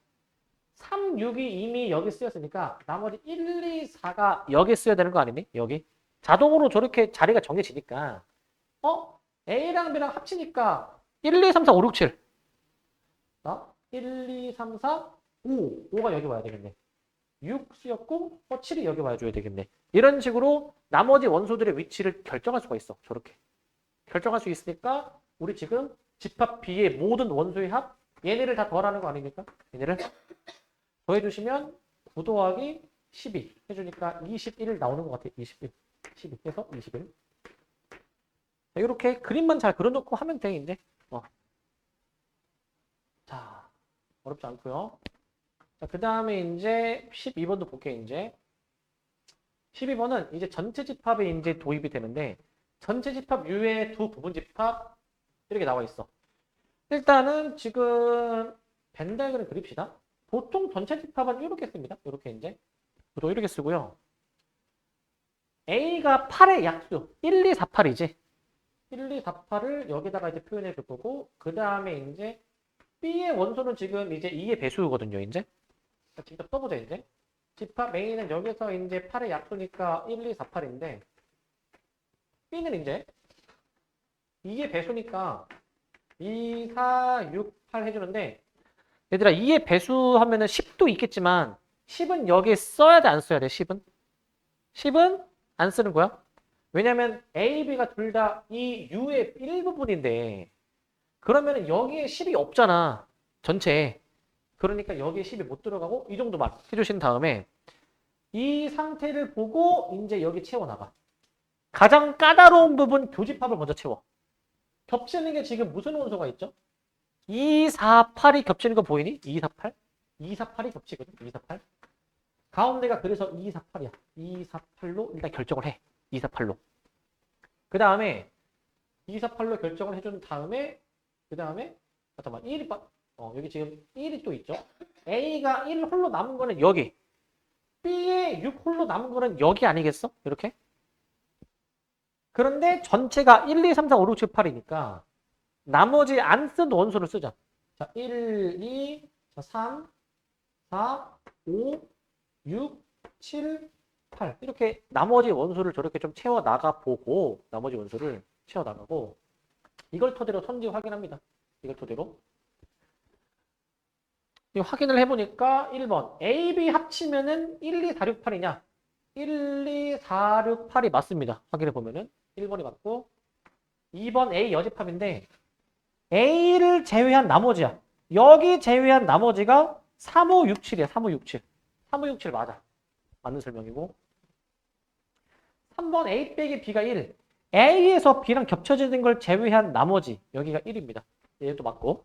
3, 6이 이미 여기 쓰였으니까 나머지 1, 2, 4가 여기 쓰여야 되는 거 아니니? 여기. 자동으로 저렇게 자리가 정해지니까 A랑 B랑 합치니까 1, 2, 3, 4, 5, 6, 7. 1, 2, 3, 4, 5. 5가 여기 와야 되겠네. 6 쓰였고 7이 여기 와줘야 되겠네. 이런 식으로 나머지 원소들의 위치를 결정할 수가 있어. 저렇게. 결정할 수 있으니까 우리 지금 집합 B의 모든 원소의 합 얘네를 다 더하라는 거 아닙니까? 얘네를 더해주시면 9 더하기 12 해주니까 21 나오는 것 같아. 21. 12 해서 21. 이렇게 그림만 잘 그려놓고 하면 돼, 이제. 자, 어렵지 않고요. 자, 그 다음에 이제 12번도 볼게요, 이제. 12번은 이제 전체 집합에 이제 도입이 되는데, 전체 집합 U의 두 부분 집합, 이렇게 나와 있어. 일단은 지금 벤 다이그램 그립시다. 보통 전체 집합은 이렇게 씁니다. 이렇게 이제. 또 이렇게 쓰고요. A가 8의 약수, 1, 2, 4, 8이지. 1, 2, 4, 8을 여기다가 이제 표현해 줄 거고, 그 다음에 이제 B의 원소는 지금 이제 2의 배수거든요, 이제. 직접 써보자, 이제. 집합 A는 여기서 이제 8의 약수니까 1, 2, 4, 8인데, B는 이제 2의 배수니까 2, 4, 6, 8 해주는데, 얘들아, 2의 배수하면은 10도 있겠지만, 10은 여기에 써야 돼, 안 써야 돼, 10은? 10은 안 쓰는 거야. 왜냐면 A, B가 둘 다 이 U의 일부분인데, 그러면 여기에 10이 없잖아. 전체에. 그러니까 여기에 10이 못 들어가고 이 정도만 해주신 다음에 이 상태를 보고 이제 여기 채워나가. 가장 까다로운 부분 교집합을 먼저 채워. 겹치는 게 지금 무슨 원소가 있죠? 2, 4, 8이 겹치는 거 보이니? 2, 4, 8? 2, 4, 8이 겹치거든. 2, 4, 8. 가운데가 그래서 2, 4, 8이야. 2, 4, 8로 일단 결정을 해. 2, 4, 8로. 그 다음에 2, 4, 8로 결정을 해준 다음에 그 다음에 잠깐만 1이 여기 지금 1이 또 있죠. A가 1 홀로 남은 거는 여기. B에 6 홀로 남은 거는 여기 아니겠어? 이렇게. 그런데 전체가 1, 2, 3, 4, 5, 6, 7, 8이니까 나머지 안 쓴 원소를 쓰자. 자, 1, 2, 3, 4, 5, 6, 7, 8 이렇게 나머지 원소를 저렇게 좀 채워나가 보고 나머지 원소를 채워나가고 이걸 토대로 선지 확인합니다. 이걸 토대로. 이 확인을 해보니까 1번 A, B 합치면은 1, 2, 4, 6, 8이냐? 1, 2, 4, 6, 8이 맞습니다. 확인해보면은 1번이 맞고 2번 A 여집합인데 A를 제외한 나머지야. 여기 제외한 나머지가 3, 5, 6, 7이야. 3, 5, 6, 7. 3, 5, 6, 7 맞아. 맞는 설명이고 3번 A 빼기 B가 1. A에서 B랑 겹쳐지는 걸 제외한 나머지 여기가 1입니다. 얘도 맞고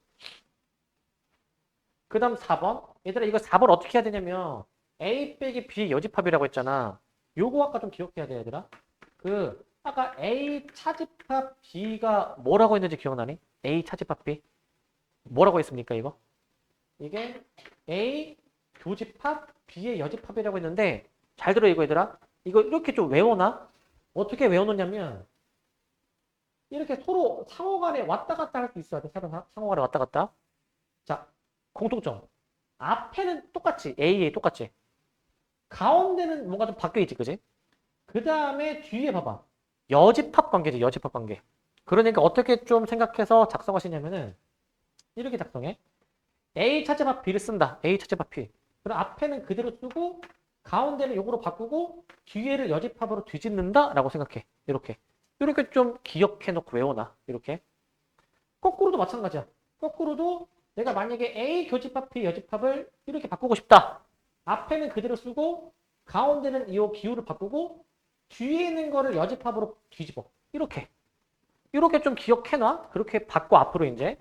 그 다음 4번 얘들아 이거 4번 어떻게 해야 되냐면 A 빼기 B 여집합이라고 했잖아. 요거 아까 좀 기억해야 돼 얘들아. 그 아까 A 차집합 B가 뭐라고 했는지 기억나니? A 차집합 B 뭐라고 했습니까 이거? 이게 A 교집합 B의 여집합이라고 했는데 잘 들어 이거 얘들아. 이거 이렇게 좀 외워놔. 어떻게 외워놓냐면 이렇게 서로 상호간에 왔다 갔다 할 수 있어야 돼. 서로 상호간에 왔다 갔다. 자, 공통점. 앞에는 똑같지. A 똑같지. 가운데는 뭔가 좀 바뀌어 있지, 그지? 그 다음에 뒤에 봐봐. 여집합 관계지, 여집합 관계. 그러니까 어떻게 좀 생각해서 작성하시냐면은 이렇게 작성해. A 차제합 B를 쓴다. A 차제합 B. 그럼 앞에는 그대로 쓰고 가운데는 요거로 바꾸고 뒤에를 여집합으로 뒤집는다 라고 생각해. 이렇게. 이렇게 좀 기억해 놓고 외워놔. 이렇게. 거꾸로도 마찬가지야. 거꾸로도 내가 만약에 A 교집합 B 여집합을 이렇게 바꾸고 싶다. 앞에는 그대로 쓰고 가운데는 이 기호를 바꾸고 뒤에 있는 거를 여집합으로 뒤집어. 이렇게. 이렇게 좀 기억해놔. 그렇게 바꿔 앞으로 이제.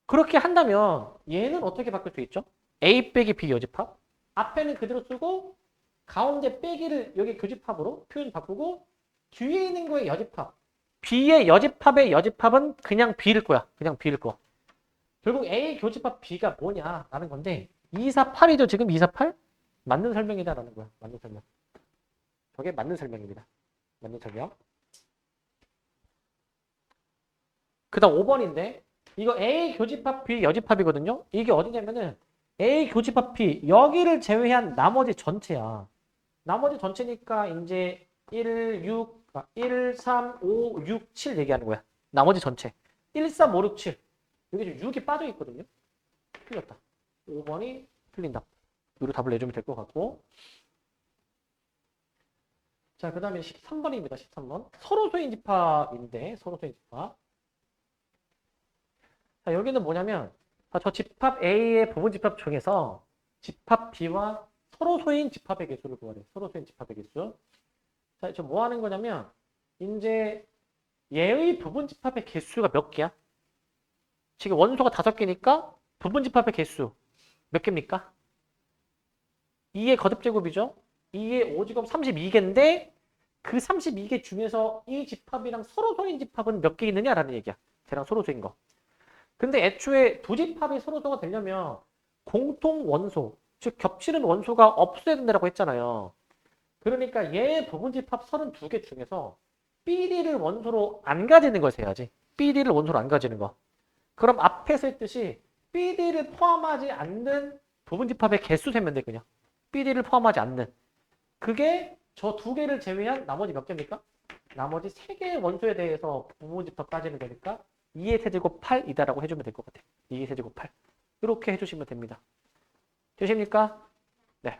그렇게 한다면 얘는 어떻게 바꿀 수 있죠? A 빼기 B 여집합. 앞에는 그대로 쓰고 가운데 빼기를 여기 교집합으로 표현 바꾸고 뒤에 있는 거에 여집합. B의 여집합의 여집합은 그냥 B일 거야. 그냥 B일 거. 결국 A 교집합 B가 뭐냐라는 건데 248이죠. 지금 248? 맞는 설명이다라는 거야. 맞는 설명. 저게 맞는 설명입니다. 맞는 설명. 그 다음 5번인데 이거 A 교집합 B 여집합이거든요. 이게 어디냐면은 A 교집합 B 여기를 제외한 나머지 전체야. 나머지 전체니까 이제 1, 3, 5, 6, 7 얘기하는 거야. 나머지 전체. 1, 3, 5, 6, 7. 여기 지금 6이 빠져 있거든요. 틀렸다. 5번이 틀린 답. 이로 답을 내주면 될 것 같고. 자, 그 다음에 13번입니다. 13번. 서로 소인 집합인데, 서로 소인 집합. 자, 여기는 뭐냐면, 저 집합 A의 부분 집합 중에서 집합 B와 서로 소인 집합의 개수를 구하래. 서로 소인 집합의 개수. 자, 저 뭐 하는 거냐면, 이제 얘의 부분 집합의 개수가 몇 개야? 지금 원소가 5개니까 부분 집합의 개수 몇 개입니까? 2의 거듭제곱이죠. 2의 5제곱 32개인데 그 32개 중에서 이 집합이랑 서로 소인 집합은 몇 개 있느냐라는 얘기야. 쟤랑 서로 소인 거. 근데 애초에 두 집합이 서로 소가 되려면 공통 원소, 즉 겹치는 원소가 없어야 된다고 했잖아요. 그러니까 얘 부분 집합 32개 중에서 BD를 원소로 안 가지는 걸 세야지. BD를 원소로 안 가지는 거. 그럼 앞에서 했듯이 BD를 포함하지 않는 부분 집합의 개수 세면 돼 그냥. BD를 포함하지 않는. 그게 저 두 개를 제외한 나머지 몇 개입니까? 나머지 세 개의 원소에 대해서 부분 집합 따지는 거니까 2의 세제곱 8이다라고 해주면 될 것 같아. 2의 세제곱 8. 이렇게 해주시면 됩니다. 되십니까? 네.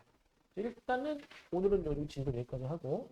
일단은 오늘은 여기 진도 여기까지 하고